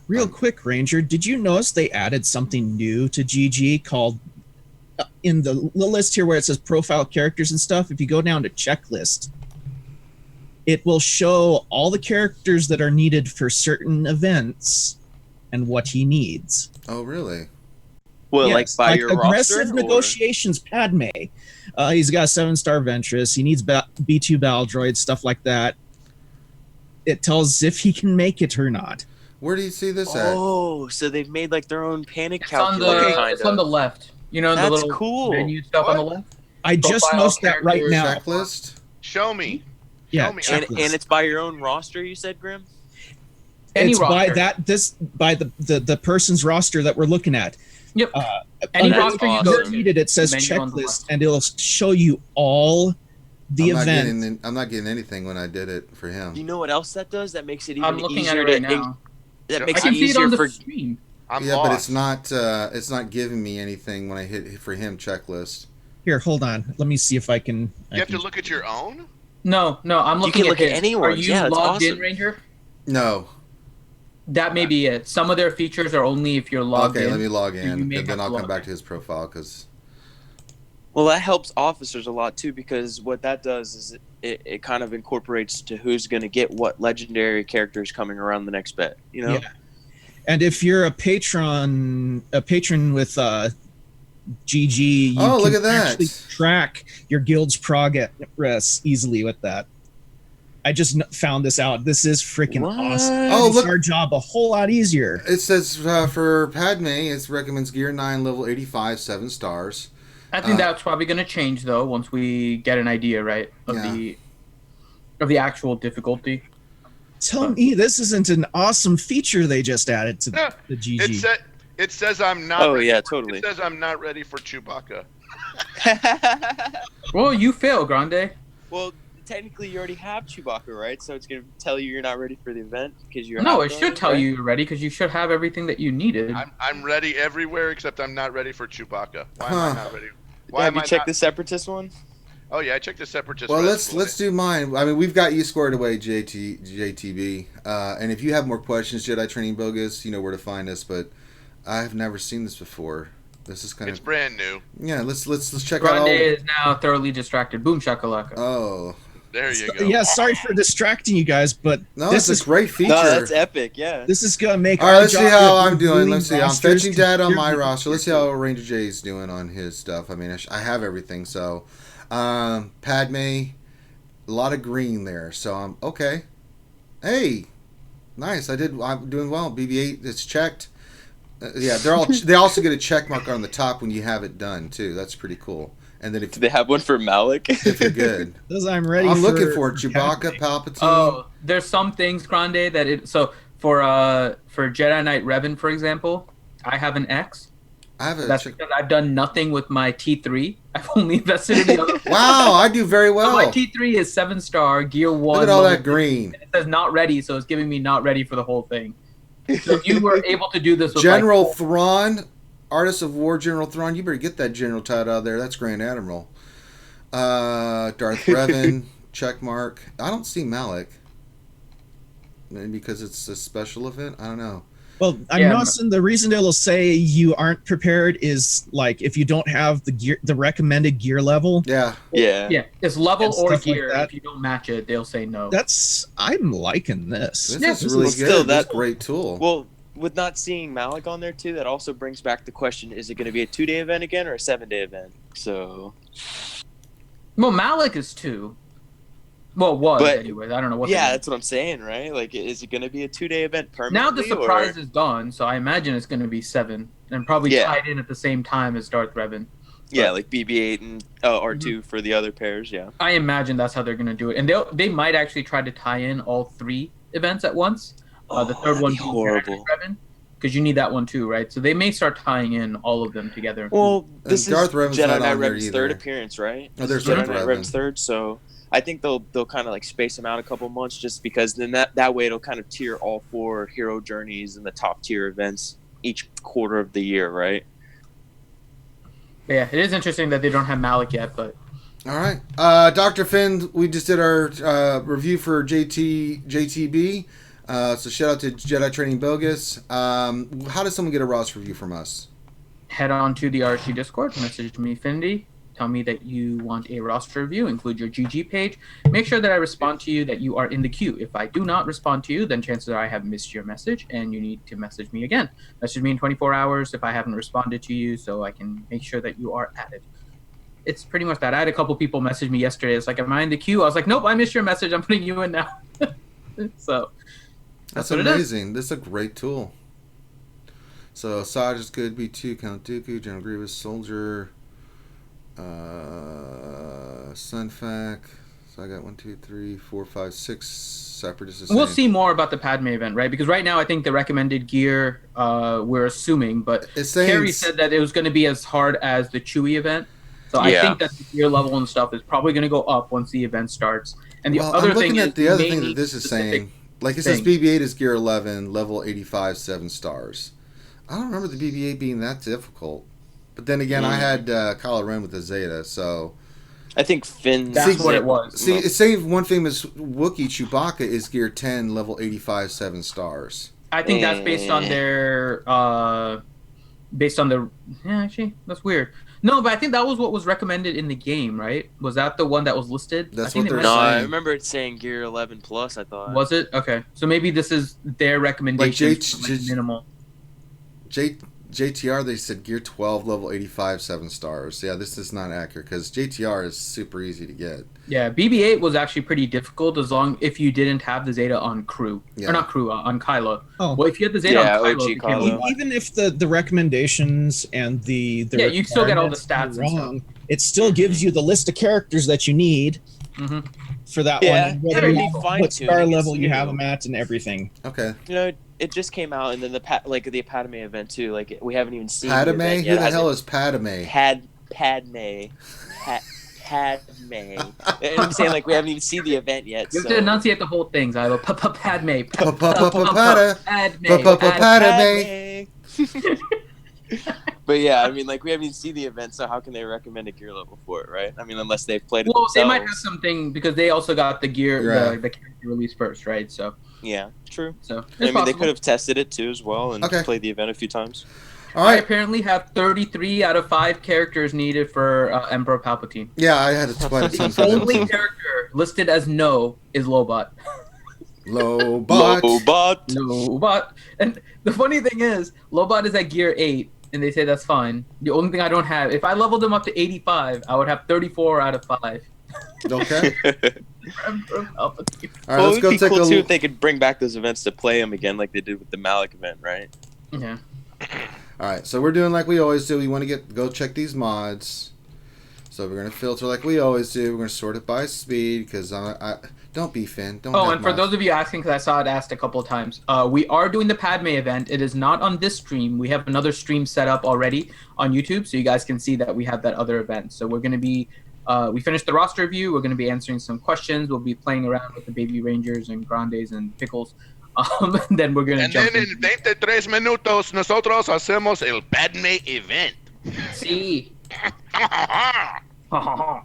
Real quick, Ranger, did you notice they added something new to GG called in the list here where it says profile characters and stuff? If you go down to checklist, it will show all the characters that are needed for certain events and what he needs. Oh, really? Well, yes, by your aggressive roster, negotiations, Padme. He's got a 7-star Ventress. He needs B2 battle droids, stuff like that. It tells if he can make it or not. Where do you see this at? Oh, so they've made their own panic calculator. It's on the left. That's the little cool. menu stuff on the left. I just noticed that right now. Checklist. Show me. Yeah, and it's by your own roster. You said, Grim. It's by the person's roster that we're looking at. Yep. Any roster you needed, it says checklist, and it'll show you all the events. I'm not getting anything when I did it for him. You know what else that does? That makes it even I'm looking easier at it right now. That makes I it can see it easier on the for stream. But it's not giving me anything when I hit for him checklist. Here, hold on. Let me see if I can. You have to look at your own? No, I'm looking at his. Are you logged in, Ranger? No. That may be it. Some of their features are only if you're logged in. Okay, let me log in, and then I'll come back to his profile because. Well, that helps officers a lot too, because what that does is it kind of incorporates to who's going to get what legendary characters coming around the next bet. Yeah. And if you're a patron with GG, you look can at that. actually track your guild's progress easily with that. I just found this out. This is freaking awesome. Oh, look, our job a whole lot easier. It says for Padme, it recommends Gear 9, level 85, 7 stars. I think that's probably going to change though once we get an idea, right, of the actual difficulty. Tell me this isn't an awesome feature they just added to the GG. It says I'm not. Totally. It says I'm not ready for Chewbacca. Well, you fail, Grande. Well, technically you already have Chewbacca, right? So it's gonna tell you you're not ready for the event because you're. No, it should tell you you're ready because you should have everything that you needed. I'm ready everywhere except I'm not ready for Chewbacca. Why am I not ready? Have you checked the Separatist one? Oh yeah, I checked the Separatist. Well, let's do mine. I mean, we've got you squared away, JTB. And if you have more questions, Jedi Training Bogus, you know where to find us. But I have never seen this before. This is kind of brand new. Yeah, let's check Grande out. Grande is now thoroughly distracted. Boom shakalaka. Oh, there you go. Yeah, sorry for distracting you guys, but this is a great feature. No, that's epic. Yeah, this is gonna make. All right, let's see how I'm doing. Let's see. I'm fetching data on my roster. Let's see how Ranger J is doing on his stuff. I mean, I have everything. So, Padme, a lot of green there. So I'm okay. Hey, nice. I'm doing well. BB-8 is checked. Yeah, they also get a check mark on the top when you have it done too. That's pretty cool. And then do they have one for Malik? If you're good, because I'm ready. I'm looking for Chewbacca, Palpatine. Oh, there's some things, Grande, that it. So for Jedi Knight Revan, for example, I have an X. That's because I've done nothing with my T3. I've only invested in the other. Wow, I do very well. So my T3 is 7-star Gear 1. Look at all that green. And it says not ready, so it's giving me not ready for the whole thing. So if you were able to do this with General Thrawn, Artist of War General Thrawn, you better get that general title out of there. That's Grand Admiral. Darth Revan, check mark. I don't see Malik. Maybe because it's a special event? I don't know. Well, I'm noticing the reason it'll say you aren't prepared is like if you don't have the recommended gear level. Yeah. It's level or gear. Like if you don't match it, they'll say no. I'm liking this. This is really good. Still, that's a great tool. Well, with not seeing Malik on there too, that also brings back the question: is it going to be a 2-day event again or a 7-day event? So, well, Malik is 2. Well, anyways. I don't know what. Yeah, that's what I'm saying, right? Like, is it going to be a 2-day event permanently? Now the surprise is gone, so I imagine it's going to be 7 and probably tied in at the same time as Darth Revan. Yeah, like BB-8 and R2 for the other pairs. Yeah, I imagine that's how they're going to do it, and they might actually try to tie in all 3 events at once. The third one being horrible, because you need that one too, right? So they may start tying in all of them together. Well, this is Darth Revan's Jedi Knight Revan's third appearance, right? Oh, there's Jedi Knight Revan's third, so I think they'll kind of like space them out a couple months, just because then that way it'll kind of tier all 4 hero journeys and the top tier events each quarter of the year, right? Yeah, it is interesting that they don't have Malik yet, but. All right, Dr. Finn, we just did our review for JTB. So shout out to Jedi Training Bogus. How does someone get a roster review from us? Head on to the RSG Discord, message me, Findy. Tell me that you want a roster review, include your GG page. Make sure that I respond to you, that you are in the queue. If I do not respond to you, then chances are I have missed your message and you need to message me again. Message me in 24 hours if I haven't responded to you so I can make sure that you are added. It's pretty much that. I had a couple people message me yesterday. It's like, am I in the queue? I was like, nope, I missed your message. I'm putting you in now. So that's amazing. This is a great tool. So Saj is good. B2, Count Dooku, General Grievous, Soldier, Sunfac. So I got 1, 2, 3, 4, 5, 6 Separatists. We'll see more about the Padme event, right? Because right now I think the recommended gear, we're assuming, but Carrie said that it was going to be as hard as the Chewie event. So I think that the gear level and stuff is probably going to go up once the event starts. And the other thing is, the other thing that this is saying, like it says, BB-8 is gear 11, level 85, 7 stars. I don't remember the BB-8 being that difficult. But then again, I had Kylo Ren with the Zeta, so I think Finn. That's what it was. See, it's saying one famous Wookiee Chewbacca is gear 10, level 85, 7 stars. I think that's based on their actually, that's weird. No, but I think that was what was recommended in the game, right? Was that the one that was listed? That's what they're saying. No, I remember it saying gear 11 plus. I thought. Was it? Okay, so maybe this is their recommendation. Like minimal. JTR, they said gear 12, level 85, 7 stars. Yeah, this is not accurate because JTR is super easy to get. Yeah, BB-8 was actually pretty difficult if you didn't have the Zeta on Crew. Or not Crew, on Kylo. Oh. Well, if you had the Zeta on Kylo, Kylo. Even if the recommendations and the you still get all the stats wrong, it still gives you the list of characters that you need for that one. What star level you have them at and everything. Okay. It just came out, and then the Padme event too. Like we haven't even seen Padme. The event yet. Who the hell is Padme? Padme. Padme. I'm saying like we haven't even seen the event yet. You have to enunciate the whole thing, Zylo. Padme. Padme. But yeah, I mean, like we haven't even seen the event, so how can they recommend a gear level for it, right? I mean, unless they've played it themselves. They might have something because they also got the gear, the character release first, right? So yeah, true. So I mean, they could have tested it too as well and played the event a few times. All right. I apparently have 33 out of 5 characters needed for Emperor Palpatine. Yeah, I had to play The only character listed as no is Lobot. Lobot. And the funny thing is, Lobot is at gear 8, and they say that's fine. The only thing I don't have, if I leveled him up to 85, I would have 34 out of 5. Okay. All right, well, let's go it'd be take cool a too if they could bring back those events to play them again, like they did with the Malik event, right? Yeah. All right, so we're doing like we always do. We want to go check these mods. So we're gonna filter like we always do. We're gonna sort it by speed because I don't be Finn. Don't. Oh, and for those of you asking, because I saw it asked a couple of times, we are doing the Padme event. It is not on this stream. We have another stream set up already on YouTube, so you guys can see that we have that other event. So we're gonna be. We finished the roster review. We're gonna be answering some questions. We'll be playing around with the Baby Rangers and Grandes and Pickles. Then we're gonna jump in 23 minutos nosotros hacemos el Padme event. Sí. Boom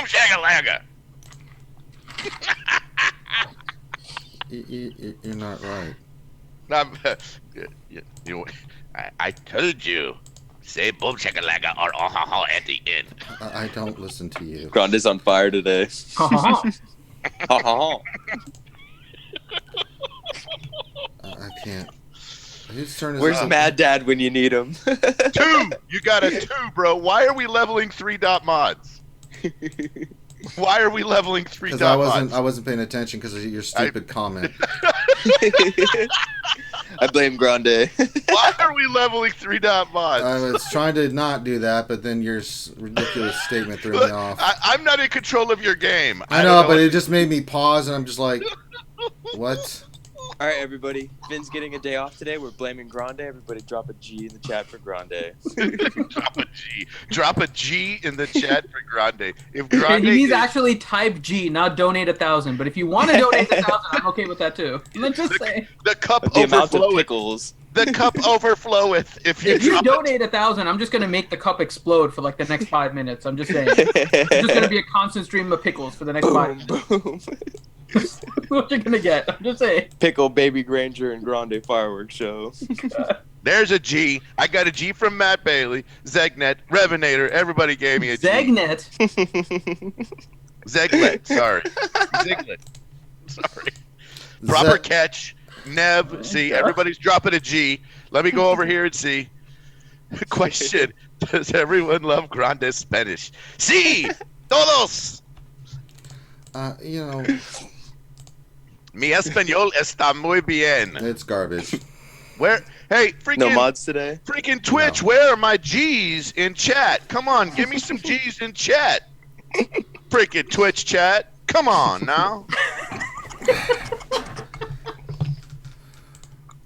shakalaka. You're not right. I told you. Say boom shakalaka or at the end. I don't listen to you. Grande's on fire today. I can't. Whose turn is Where's Mad Dad when you need him? 2. You got a 2, bro. Why are we leveling 3 dot mods? Why are we leveling 3 dot mods? I wasn't paying attention because of your stupid comment. I blame Grande. Why are we leveling 3 dot mods? I was trying to not do that, but then your ridiculous statement threw me off. I'm not in control of your game. I know, but it just made me pause, and I'm just like, what? All right, everybody. Finn's getting a day off today. We're blaming Grande. Everybody drop a G in the chat for Grande. Drop a G. Drop a G in the chat for Grande. If Grande he's actually type G, not donate 1,000. But if you want to donate 1,000, I'm okay with that too. Let's just say the cup the amount of overfloweth. pickles. The cup overfloweth. If you donate 1,000, I'm just gonna make the cup explode for like the next 5 minutes. I'm just saying. It's just gonna be a constant stream of pickles for the next 5 minutes. Boom. What you're gonna get? I'm just saying. Pickle, Baby Granger, and Grande fireworks show. There's a G. I got a G from Matt Bailey, Zegnet, Revenator. Everybody gave me a G. Zegnet. Zeglet. Sorry. Zeglet. Sorry. Proper catch. Nev. See, everybody's dropping a G. Let me go over here and see. Question: does everyone love Grande Spanish? Sí, todos. You know. Mi español está muy bien. It's garbage. Where? Hey, freaking. No mods today? Freaking Twitch, No. Where are my G's in chat? Come on, give me some G's in chat. Freaking Twitch chat. Come on now.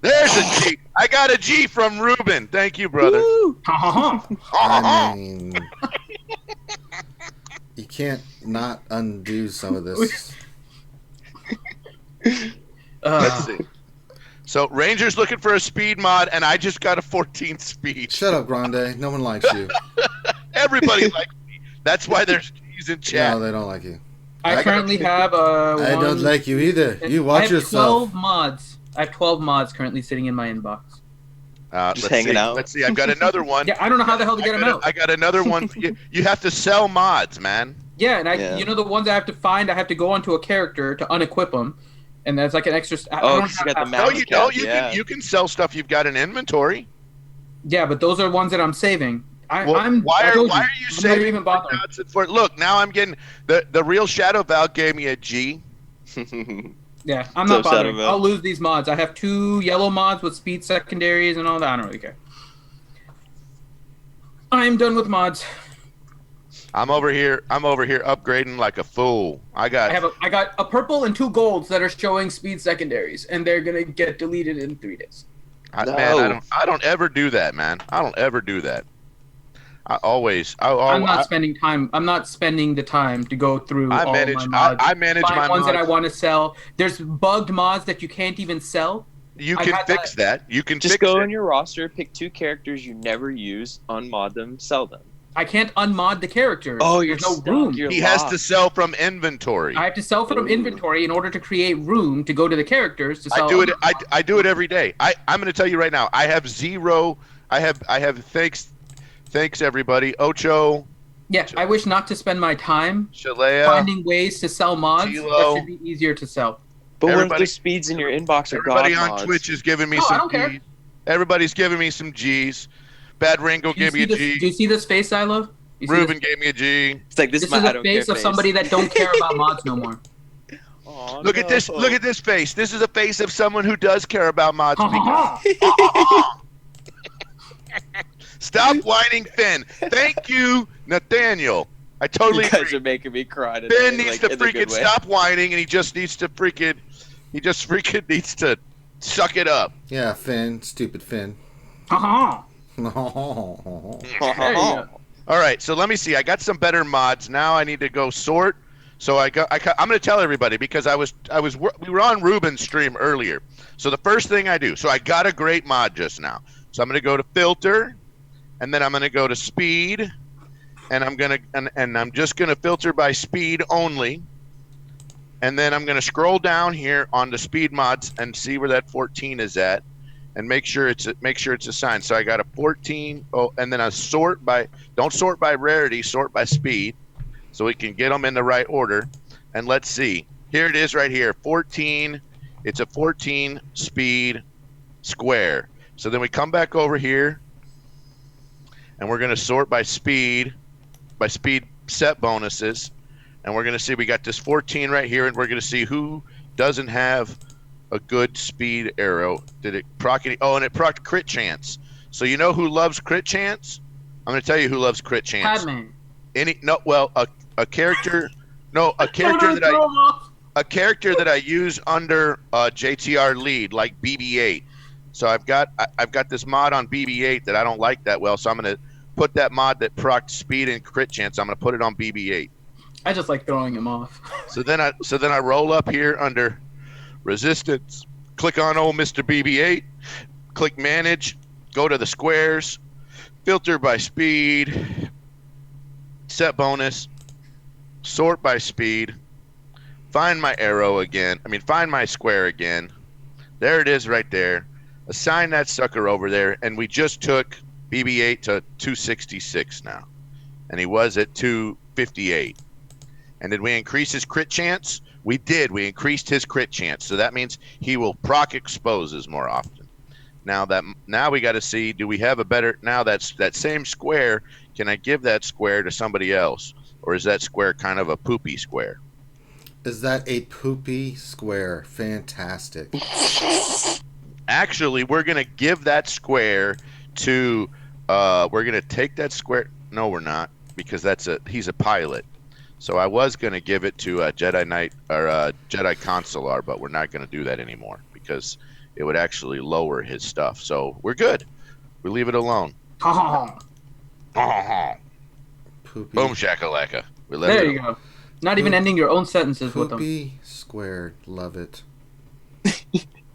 There's a G. I got a G from Ruben. Thank you, brother. I mean, you can't not undo some of this. Let's see. So Ranger's looking for a speed mod, and I just got a 14 speed. Shut up, Grande. No one likes you. Everybody likes me. That's why there's G's in chat. No, they don't like you. I currently have I don't like you either. You watch yourself. 12 mods. I have 12 mods currently sitting in my inbox. Just hanging out. Let's see. I've got another one. Yeah, I don't know how the hell to get them out. I got another one. You have to sell mods, man. Yeah, and you know the ones I have to find, I have to go onto a character to unequip them, and that's like an extra. You got the No, you don't. You can sell stuff you've got in inventory. Yeah, but those are ones that I'm saving, Why are you saving for? Look, now I'm getting the real Shadow Val gave me a G. Yeah, I'm not bothering. I'll lose these mods. I have 2 yellow mods with speed secondaries and all that. I don't really care. I'm done with mods. I'm over here upgrading like a fool. I got a purple and 2 golds that are showing speed secondaries, and they're gonna get deleted in 3 days. Man, I don't ever do that, man. I don't ever do that. I'm not spending time. I'm not spending the time to go through all my mods. I manage my ones mods that I want to sell. There's bugged mods that you can't even sell. You can fix that. You can just go in your roster, pick 2 characters you never use, unmod them, sell them. I can't unmod the characters. Oh, there's no room. He has to sell from inventory. I have to sell from inventory in order to create room to go to the characters to sell. I do it every day. I'm going to tell you right now. I have 0. I have thanks everybody. Ocho. Yeah, I wish not to spend my time Shalea, finding ways to sell mods that should be easier to sell. But what if the speeds in your inbox are god Everybody on mods? Twitch is giving me some G's. Everybody's giving me some G's. Bad Ringo gave me a G. Do you see this face I love? Ruben gave me a G. It's like this is the face of somebody that don't care about mods no more. Oh, look at this! Look at this face. This is a face of someone who does care about mods. Stop whining, Finn. Thank you, Nathaniel. I totally agree. You guys are making me cry today. Finn needs to freaking stop whining, and he just needs to freaking needs to suck it up. Yeah, Finn, stupid Finn. All right, so let me see. I got some better mods. Now I need to go sort. So I'm going to tell everybody because we were on Ruben's stream earlier. So the first thing I do, so I got a great mod just now. So I'm going to go to filter, and then I'm going to go to speed, and I'm just going to filter by speed only. And then I'm going to scroll down here on the speed mods and see where that 14 is at, and make sure it's assigned. So I got a 14. Oh, and then I don't sort by rarity, sort by speed, so we can get them in the right order. And let's see. Here it is right here. 14. It's a 14 speed square. So then we come back over here, and we're going to sort by speed set bonuses. And we're going to see we got this 14 right here, and we're going to see who doesn't have a good speed arrow. Did it proc any? Oh, and it proc crit chance. So you know who loves crit chance? I'm going to tell you who loves crit chance. Padman. A character that I use under JTR lead, like BB-8. So I've got this mod on BB-8 that I don't like that well. So I'm going to put that mod that proc speed and crit chance. I'm going to put it on BB-8. I just like throwing him off. So then I roll up here under resistance, click on old Mr. BB-8, click manage, go to the squares, filter by speed, set bonus, sort by speed, find my arrow again. Find my square again. There it is right there. Assign that sucker over there, and we just took BB-8 to 266 now, and he was at 258. And did we increase his crit chance? We did. We increased his crit chance. So that means he will proc exposes more often. Now we got to see, do we have a better, now that same square, can I give that square to somebody else? Or is that square kind of a poopy square? Is that a poopy square? Fantastic. Actually, we're going to give that square to, we're going to take that square. No, we're not, because he's a pilot. So I was going to give it to Jedi Knight or Jedi Consular, but we're not going to do that anymore because it would actually lower his stuff. So we're good. We leave it alone. Poopy. Boom shakalaka. There you go. Not even ending your own sentences with them. Poopy squared. Love it.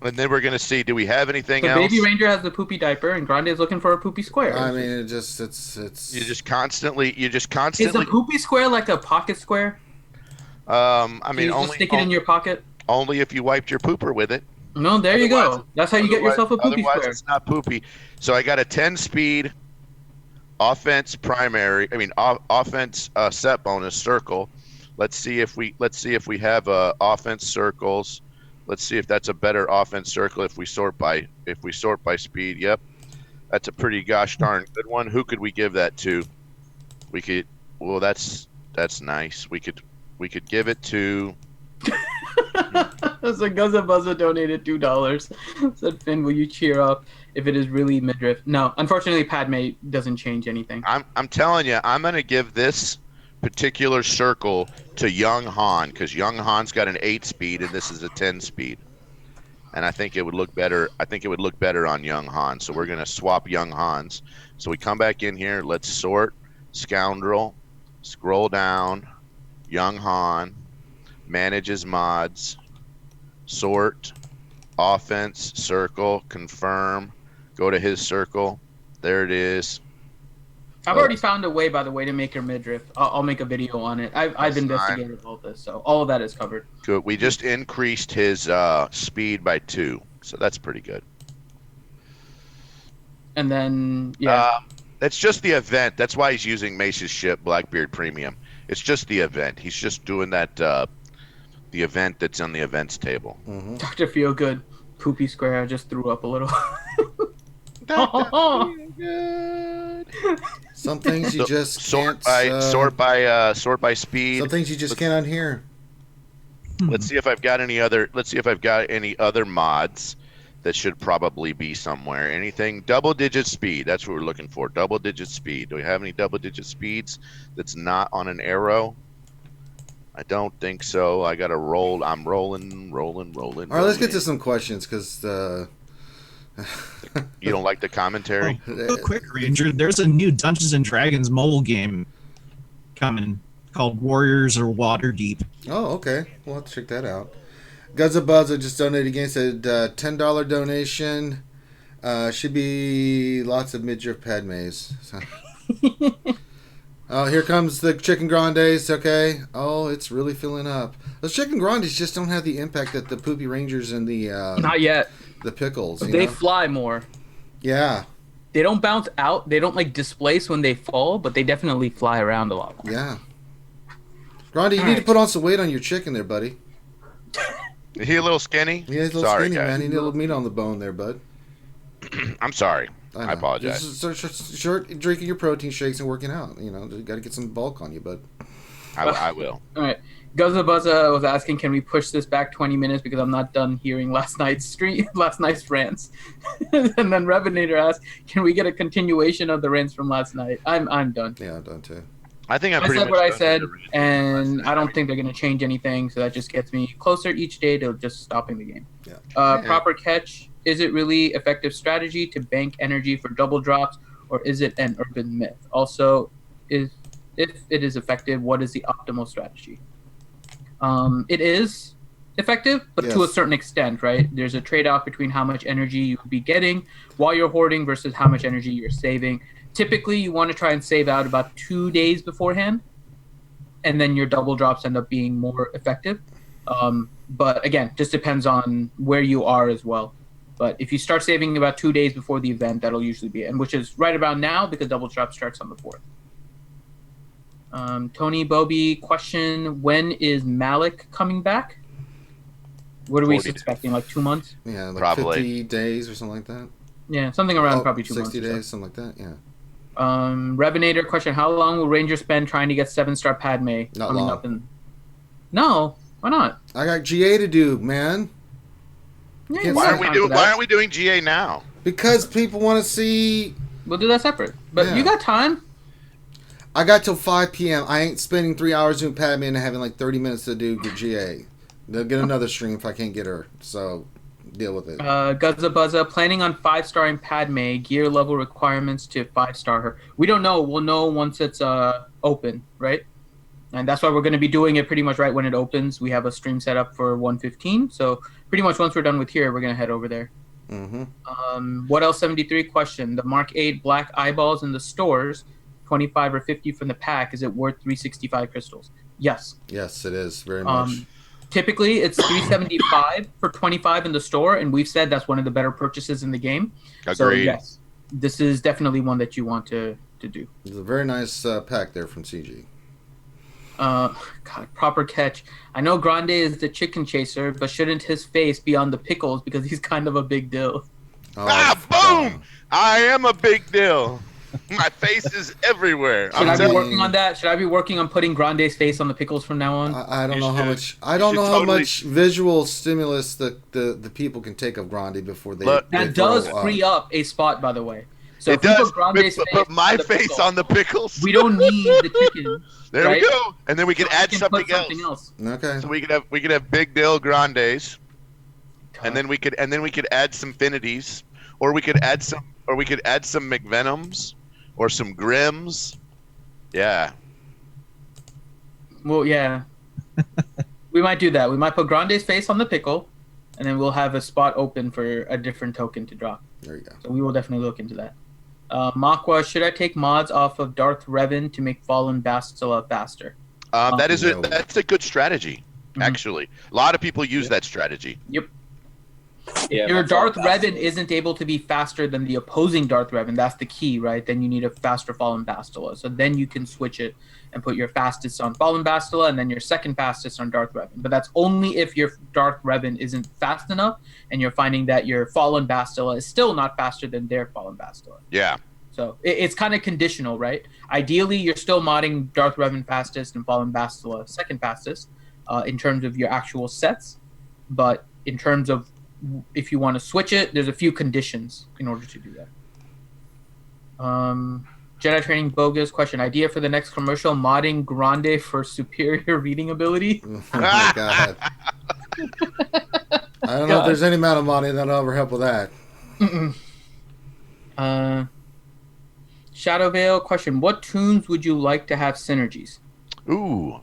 And then we're going to see, do we have anything the else? Baby Ranger has the poopy diaper, and Grande is looking for a poopy square. It's... You just constantly... Is a poopy square like a pocket square? Only... just stick it in your pocket? Only if you wiped your pooper with it. No, there you go. That's how you get yourself a poopy otherwise square. It's not poopy. So I got a 10 speed offense offense set bonus circle. Let's see if we have offense circles. Let's see if that's a better offense circle if we sort by speed. Yep. That's a pretty gosh darn good one. Who could we give that to? We could. Well, that's nice. We could give it to. So Guzza Buzza donated $2. Said, Finn, will you cheer up if it is really midriff? No, unfortunately, Padme doesn't change anything. I'm telling you, I'm gonna give this particular circle to Young Han, because Young Han's got an 8 speed and this is a 10 speed, and I think it would look better. I think it would look better on Young Han. So we're gonna swap Young Han's. So we come back in here. Let's sort Scoundrel. Scroll down. Young Han. Manages mods. Sort, offense, circle, confirm, go to his circle. There it is. I've already found a way, by the way, to make her midriff. I'll make a video on it. I've investigated all this, so all of that is covered. Good. We just increased his speed by 2, so that's pretty good. And then, that's just the event. That's why he's using Mace's ship, Blackbeard Premium. It's just the event. He's just doing that. The event that's on the events table. Mm-hmm. Dr. Feelgood, Poopy Square. I just threw up a little. Some things you just sort can't sort by speed. Some things you just can't unhear. Let's see if I've got any other. Let's see if I've got any other mods that should probably be somewhere. Anything double-digit speed? That's what we're looking for. Double-digit speed. Do we have any double-digit speeds that's not on an arrow? I don't think so. I got to roll. I'm rolling. All right, let's get to some questions, because you don't like the commentary? Real quick, Ranger. There's a new Dungeons and Dragons mobile game coming called Warriors or Waterdeep. Oh, okay. We'll have to check that out. Guzza Buzza just donated again. Said $10 donation. Should be lots of midriff Padmes. Oh, here comes the chicken grandes, okay? Oh, it's really filling up. Those chicken grandes just don't have the impact that the Poopy Rangers and the... Not yet. The pickles, They fly more. Yeah. They don't bounce out. They don't, displace when they fall, but they definitely fly around a lot more. Yeah. Grande, you need to put on some weight on your chicken there, buddy. Is he a little skinny? Yeah, he's a little skinny, man. You need a little meat on the bone there, bud. I'm sorry. I apologize. Just start drinking your protein shakes and working out. You got to get some bulk on you, bud. I will. All right. Guzza Buzza was asking, can we push this back 20 minutes because I'm not done hearing last night's rants. And then Revenator asked, can we get a continuation of the rants from last night? I'm done. Yeah, I'm done too. I think I said what I said, and I don't think they're going to change anything, so that just gets me closer each day to just stopping the game. Yeah. Proper catch. Is it really effective strategy to bank energy for double drops, or is it an urban myth? Also, if it is effective, what is the optimal strategy? It is effective, but to a certain extent, right? There's a trade-off between how much energy you would be getting while you're hoarding versus how much energy you're saving. Typically, you want to try and save out about 2 days beforehand, and then your double drops end up being more effective. But again, just depends on where you are as well. But if you start saving about 2 days before the event, that'll usually be it, and which is right about now because double drop starts on the 4th. Tony Bobby question: when is Malik coming back? What are we expecting? Like 2 months? Yeah, like probably 50 days or something like that. Yeah, something around probably 2 months. 60 days, something like that. Yeah. Revenator question: how long will Ranger spend trying to get 7-star Padme? Not long. Up No, why not? I got GA to do, man. Yeah, why aren't we doing GA now? Because people want to see. We'll do that separate. But you got time. I got till 5 p.m. I ain't spending 3 hours doing Padme and having like 30 minutes to do GA. They'll get another stream if I can't get her. So deal with it. Guzza Buzza planning on 5-starring Padme. Gear level requirements to 5-star her. We don't know. We'll know once it's open, right? And that's why we're going to be doing it pretty much right when it opens. We have a stream set up for 1:15. So pretty much once we're done with here, we're going to head over there. Mm-hmm. What else? 73 question. The Mark 8 black eyeballs in the stores, 25 or 50 from the pack. Is it worth 365 crystals? Yes. Yes, it is very much. Typically, it's 375 for 25 in the store, and we've said that's one of the better purchases in the game. Agreed. So yes, this is definitely one that you want to do. It's a very nice pack there from CG. God, proper catch. I know Grande is the chicken chaser, but shouldn't his face be on the pickles because he's kind of a big deal? Boom! Boom! I am a big deal. My face is everywhere. Should I be working on that? Should I be working on putting Grande's face on the pickles from now on? I don't know how much. I don't know how much visual stimulus the people can take of Grande before they. That does free up a spot, by the way. So it does. Put my face on the pickles. We don't need the chicken. There we go. And then we can add something else. Okay. So we could have Big Dill Grandes, and then we could add some Finities, or we could add some McVenoms. Or some Grims. Yeah. Well, yeah. We might do that. We might put Grande's face on the pickle, and then we'll have a spot open for a different token to drop. There you go. So we will definitely look into that. Makwa, should I take mods off of Darth Revan to make Fallen Bastila faster? That's a good strategy, actually. A lot of people use that strategy. Yep. Yeah, your Darth Revan isn't able to be faster than the opposing Darth Revan. That's the key, right? Then you need a faster Fallen Bastila. So then you can switch it and put your fastest on Fallen Bastila and then your second fastest on Darth Revan. But that's only if your Darth Revan isn't fast enough and you're finding that your Fallen Bastila is still not faster than their Fallen Bastila. Yeah. So it's kind of conditional, right? Ideally, you're still modding Darth Revan fastest and Fallen Bastila second fastest in terms of your actual sets. But in terms of if you want to switch it, there's a few conditions in order to do that. Jedi Training Bogus question. Idea for the next commercial, modding Grande for superior reading ability? Oh my God. I don't know if there's any amount of modding that'll ever help with that. Shadow Veil question. What tunes would you like to have synergies? Ooh.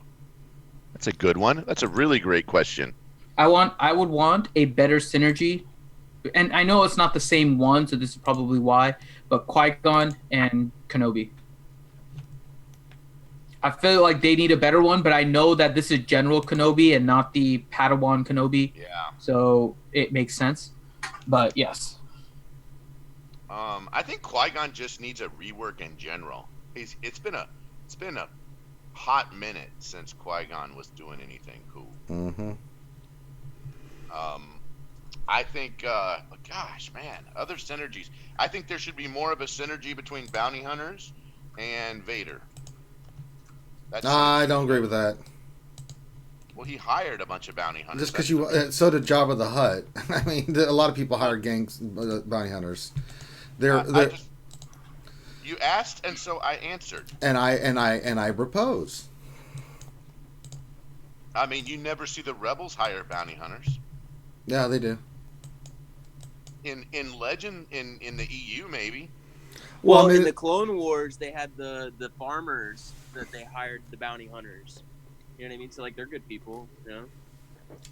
That's a good one. That's a really great question. I would want a better synergy, and I know it's not the same one, so this is probably why, but Qui-Gon and Kenobi. I feel like they need a better one, but I know that this is General Kenobi and not the Padawan Kenobi. Yeah. So it makes sense. But yes. I think Qui-Gon just needs a rework in general. It's been a hot minute since Qui-Gon was doing anything cool. Mm-hmm. I think, gosh, man, other synergies. I think there should be more of a synergy between bounty hunters and Vader. I don't agree with that. Well, he hired a bunch of bounty hunters. Just because so did Jabba the Hutt. I mean, a lot of people hired gangs bounty hunters. You asked, and so I answered. And I propose. I mean, you never see the rebels hire bounty hunters. Yeah, they do. In Legend, in the EU, maybe. Well, I mean, in the Clone Wars, they had the farmers that they hired the bounty hunters. You know what I mean? So, like, they're good people, you know?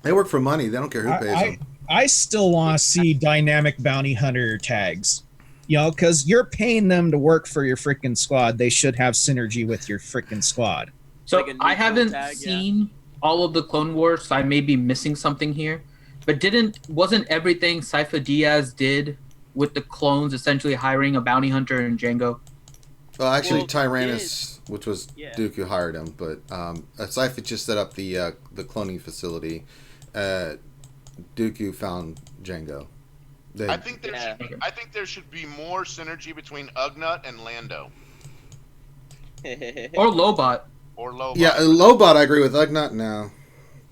They work for money. They don't care who pays them. I still want to see dynamic bounty hunter tags. You know, because you're paying them to work for your freaking squad. They should have synergy with your freaking squad. So like I haven't seen all of the Clone Wars, so I may be missing something here. But wasn't everything Sypha Diaz did with the clones essentially hiring a bounty hunter in Jango? Well, actually, Tyrannus, which was Dooku, hired him, but Sypha just set up the cloning facility. Dooku found Jango. I think there should be more synergy between Ugnut and Lando. Or Lobot. Yeah, Lobot, I agree with. Ugnut, no.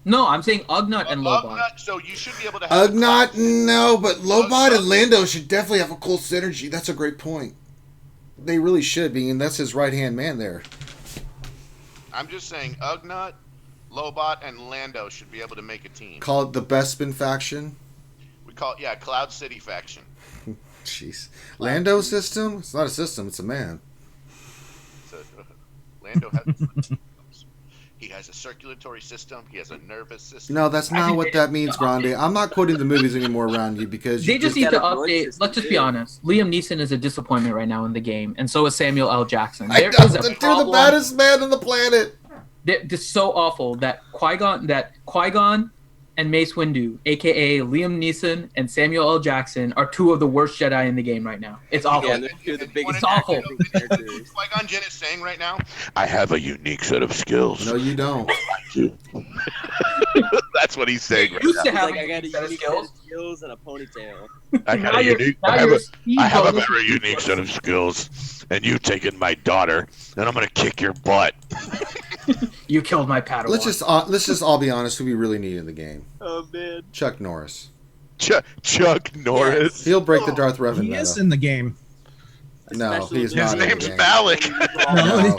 No, I'm saying Ugnut and Lobot. Ugnut, so you should be able to have Ugnut, no, but Lobot and Lando should definitely have a cool synergy. That's a great point. They really should be, and that's his right-hand man there. I'm just saying Ugnut, Lobot, and Lando should be able to make a team. Call it the Bespin faction? We call it, Cloud City faction. Jeez. Lando system? It's not a system, it's a man. Lando has... He has a circulatory system. He has a nervous system. No, that's not what that means, Grande. I'm not quoting the movies anymore around you because they just need to update. Let's just be honest. Liam Neeson is a disappointment right now in the game, and so is Samuel L. Jackson. They're the baddest man on the planet. They're so awful that Qui-Gon and Mace Windu, aka Liam Neeson and Samuel L. Jackson, are two of the worst Jedi in the game right now. It's awful. Yeah, they're two of the biggest. It's awful. Qui-Gon Jinn is saying right now, I have a unique set of skills. No, you don't. That's what he's saying right used now. to have Like, I got a unique set of skills and a ponytail. I have a very unique set of skills, and you taken my daughter, and I'm gonna kick your butt. You killed my Padawan. Let's just all be honest. Who we really need in the game? Oh man, Chuck Norris. Chuck Norris. He'll break the Darth Revan He meta. is in the game. No, he's His not. name's Balak. No.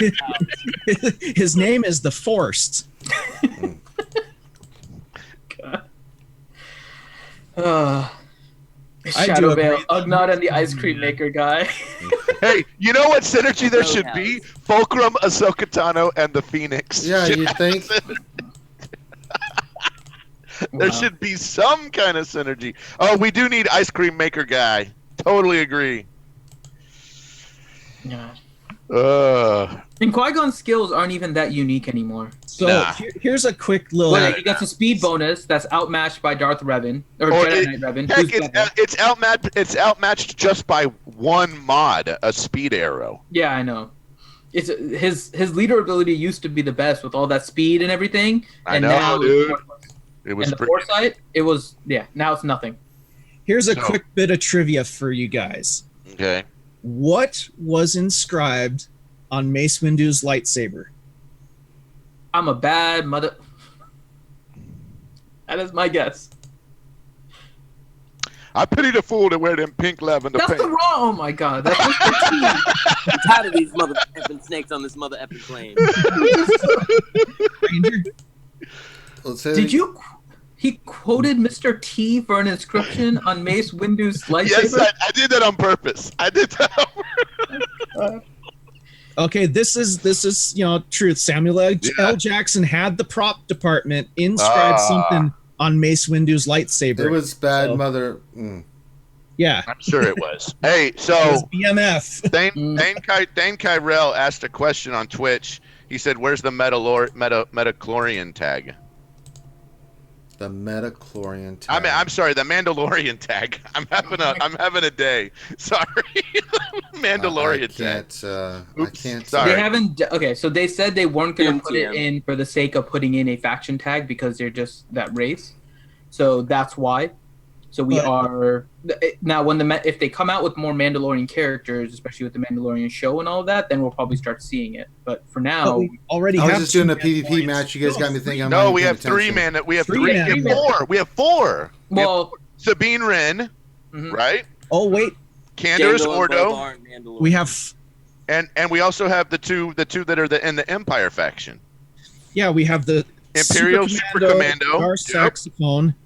His name is the Forced. Shadow Veil, Ugnaught, and the ice cream maker guy. Hey, you know what synergy there should be? Fulcrum, Ahsoka Tano, and the Phoenix. Yeah, you think? There should be some kind of synergy. Oh, we do need ice cream maker guy. Totally agree. Yeah. And Qui-Gon's skills aren't even that unique anymore. So here's a quick little. Well, he gets a speed bonus that's outmatched by Darth Revan or Jedi Knight Revan. Heck, it's outmatched just by one mod, a speed arrow. Yeah, I know. It's his leader ability used to be the best with all that speed and everything, and now dude. It was and the foresight. It was now it's nothing. Here's a quick bit of trivia for you guys. Okay. What was inscribed on Mace Windu's lightsaber? I'm a bad mother. That is my guess. I pity the fool that wear them pink lavender That's pants. the wrong. Oh my god. That's Mr. T. I'm tired of these mother effing snakes on this mother effing plane. Ranger? Did you? He quoted Mr. T for an inscription on Mace Windu's lightsaber. Yes, I did that on purpose. Okay, this is truth. Samuel L. Jackson had the prop department inscribe something on Mace Windu's lightsaber. It was bad mother. Yeah, I'm sure it was. Hey, so it was BMF. Dane Kyrell asked a question on Twitch. He said, "Where's the metachlorian tag?" The metachlorian tag. I'm sorry, the Mandalorian tag. I'm having a day. Sorry, Mandalorian tag. I can't. Sorry. They haven't. Okay, so they said they weren't going to put it in for the sake of putting in a faction tag because they're just that race. So that's why. So we are now if they come out with more Mandalorian characters, especially with the Mandalorian show and all of that, then we'll probably start seeing it. But for now, we already. I was just doing a PvP match. You guys got me thinking. No, we have three man. We have three. We have four. Well, Sabine Wren, right? Oh wait, Candace Ordo. We have, and we also have the two that are in the Empire faction. Yeah, we have the Imperial Super Commando, Gar Saxophone.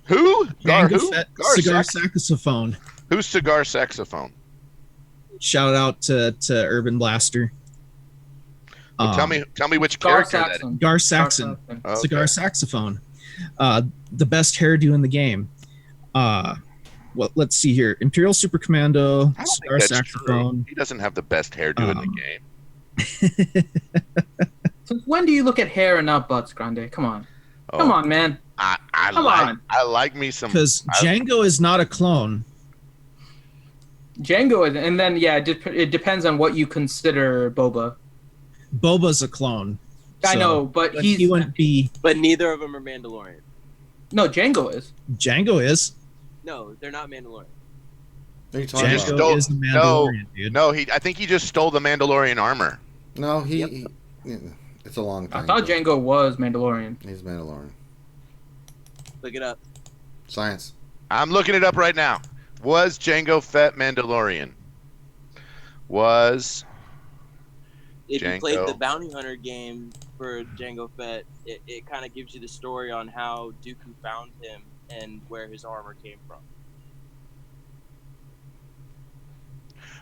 Who? Cigar Saxophone. Who's Cigar Saxophone? Shout out to Urban Blaster. Well, tell me which character that is. Gar Saxon. Okay. Cigar Saxophone. The best hairdo in the game. Let's see here. Imperial Super Commando, Cigar Saxophone. True. He doesn't have the best hairdo in the game. Since when do you look at hair and not butts, Grande? Come on. Come on, man. I like me some. Because Django is not a clone. Django is, and then it depends on what you consider Boba. Boba's a clone. I know, but he wouldn't be. But neither of them are Mandalorian. No, Django is. Django is. No, they're not Mandalorian. Django is the Mandalorian, dude. No, I think he just stole the Mandalorian armor. No, he it's a long time. I thought Django was Mandalorian. He's Mandalorian. Look it up. Science. I'm looking it up right now. Was Jango Fett Mandalorian? If you played the Bounty Hunter game for Jango Fett, it kind of gives you the story on how Dooku found him and where his armor came from.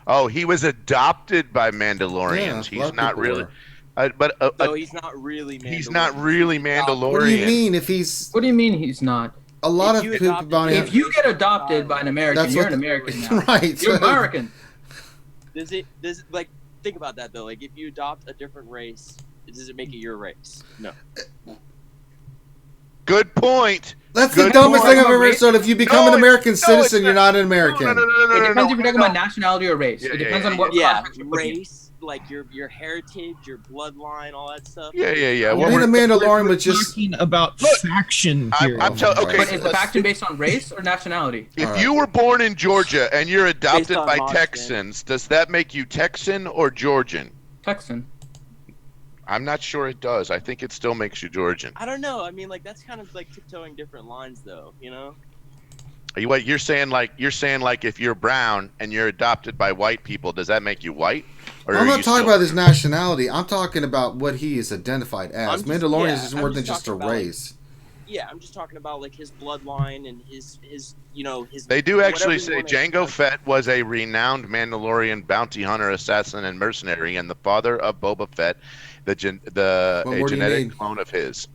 Oh, he was adopted by Mandalorians. Yeah, he's not really. No, he's not really Mandalorian. He's not really Mandalorian. What do you mean if he's... What do you mean he's not? A lot of people... If you get adopted by an American, you're an American now. Right. You're American. Think about that, though. Like, if you adopt a different race, does it make it your race? No. Good point. That's the dumbest thing I've ever heard. So if you become an American citizen, you're not an American. It depends if you're talking about nationality or race. It depends on what race. like your heritage, your bloodline, all that stuff. Yeah. Well, being a Mandalorian was just talking about faction here. Okay, but is the faction based on race or nationality? If you were born in Georgia and you're adopted by Mosh, Texans, does that make you Texan or Georgian? Texan. I'm not sure it does. I think it still makes you Georgian. I don't know. I mean, like that's kind of like tiptoeing different lines, though. You know. What you're saying? Like if you're brown and you're adopted by white people, does that make you white? Or I'm not talking about his nationality. I'm talking about what he is identified as. Mandalorian is more than just a race. Yeah, I'm just talking about like his bloodline and his his. They do actually say Jango Fett was a renowned Mandalorian bounty hunter, assassin, and mercenary, and the father of Boba Fett, a genetic clone of his,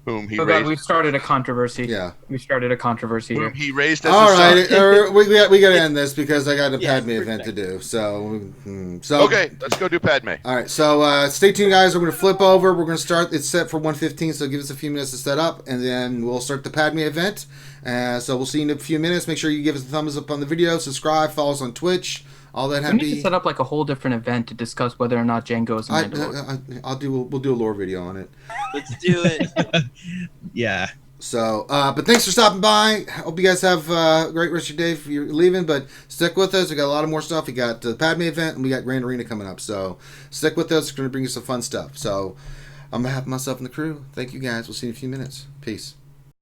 whom he raised. We started a controversy. Yeah, we started a controversy here. He raised as all a right. son. We got to end this because I got a Padme event to do. So okay, let's go do Padme. All right, so stay tuned, guys. We're going to flip over. We're going to start. It's set for 1:15, so give us a few minutes to set up, and then we'll start the Padme event. So we'll see you in a few minutes. Make sure you give us a thumbs up on the video, subscribe, follow us on Twitch. All that happy. We need to set up like a whole different event to discuss whether or not Jango is a Mandalorian. We'll do a lore video on it. Let's do it. Yeah. So, but thanks for stopping by. Hope you guys have a great rest of your day if you're leaving. But stick with us. We got a lot of more stuff. We got the Padme event and we got Grand Arena coming up. So stick with us. We're going to bring you some fun stuff. So on behalf of myself and the crew, thank you guys. We'll see you in a few minutes. Peace.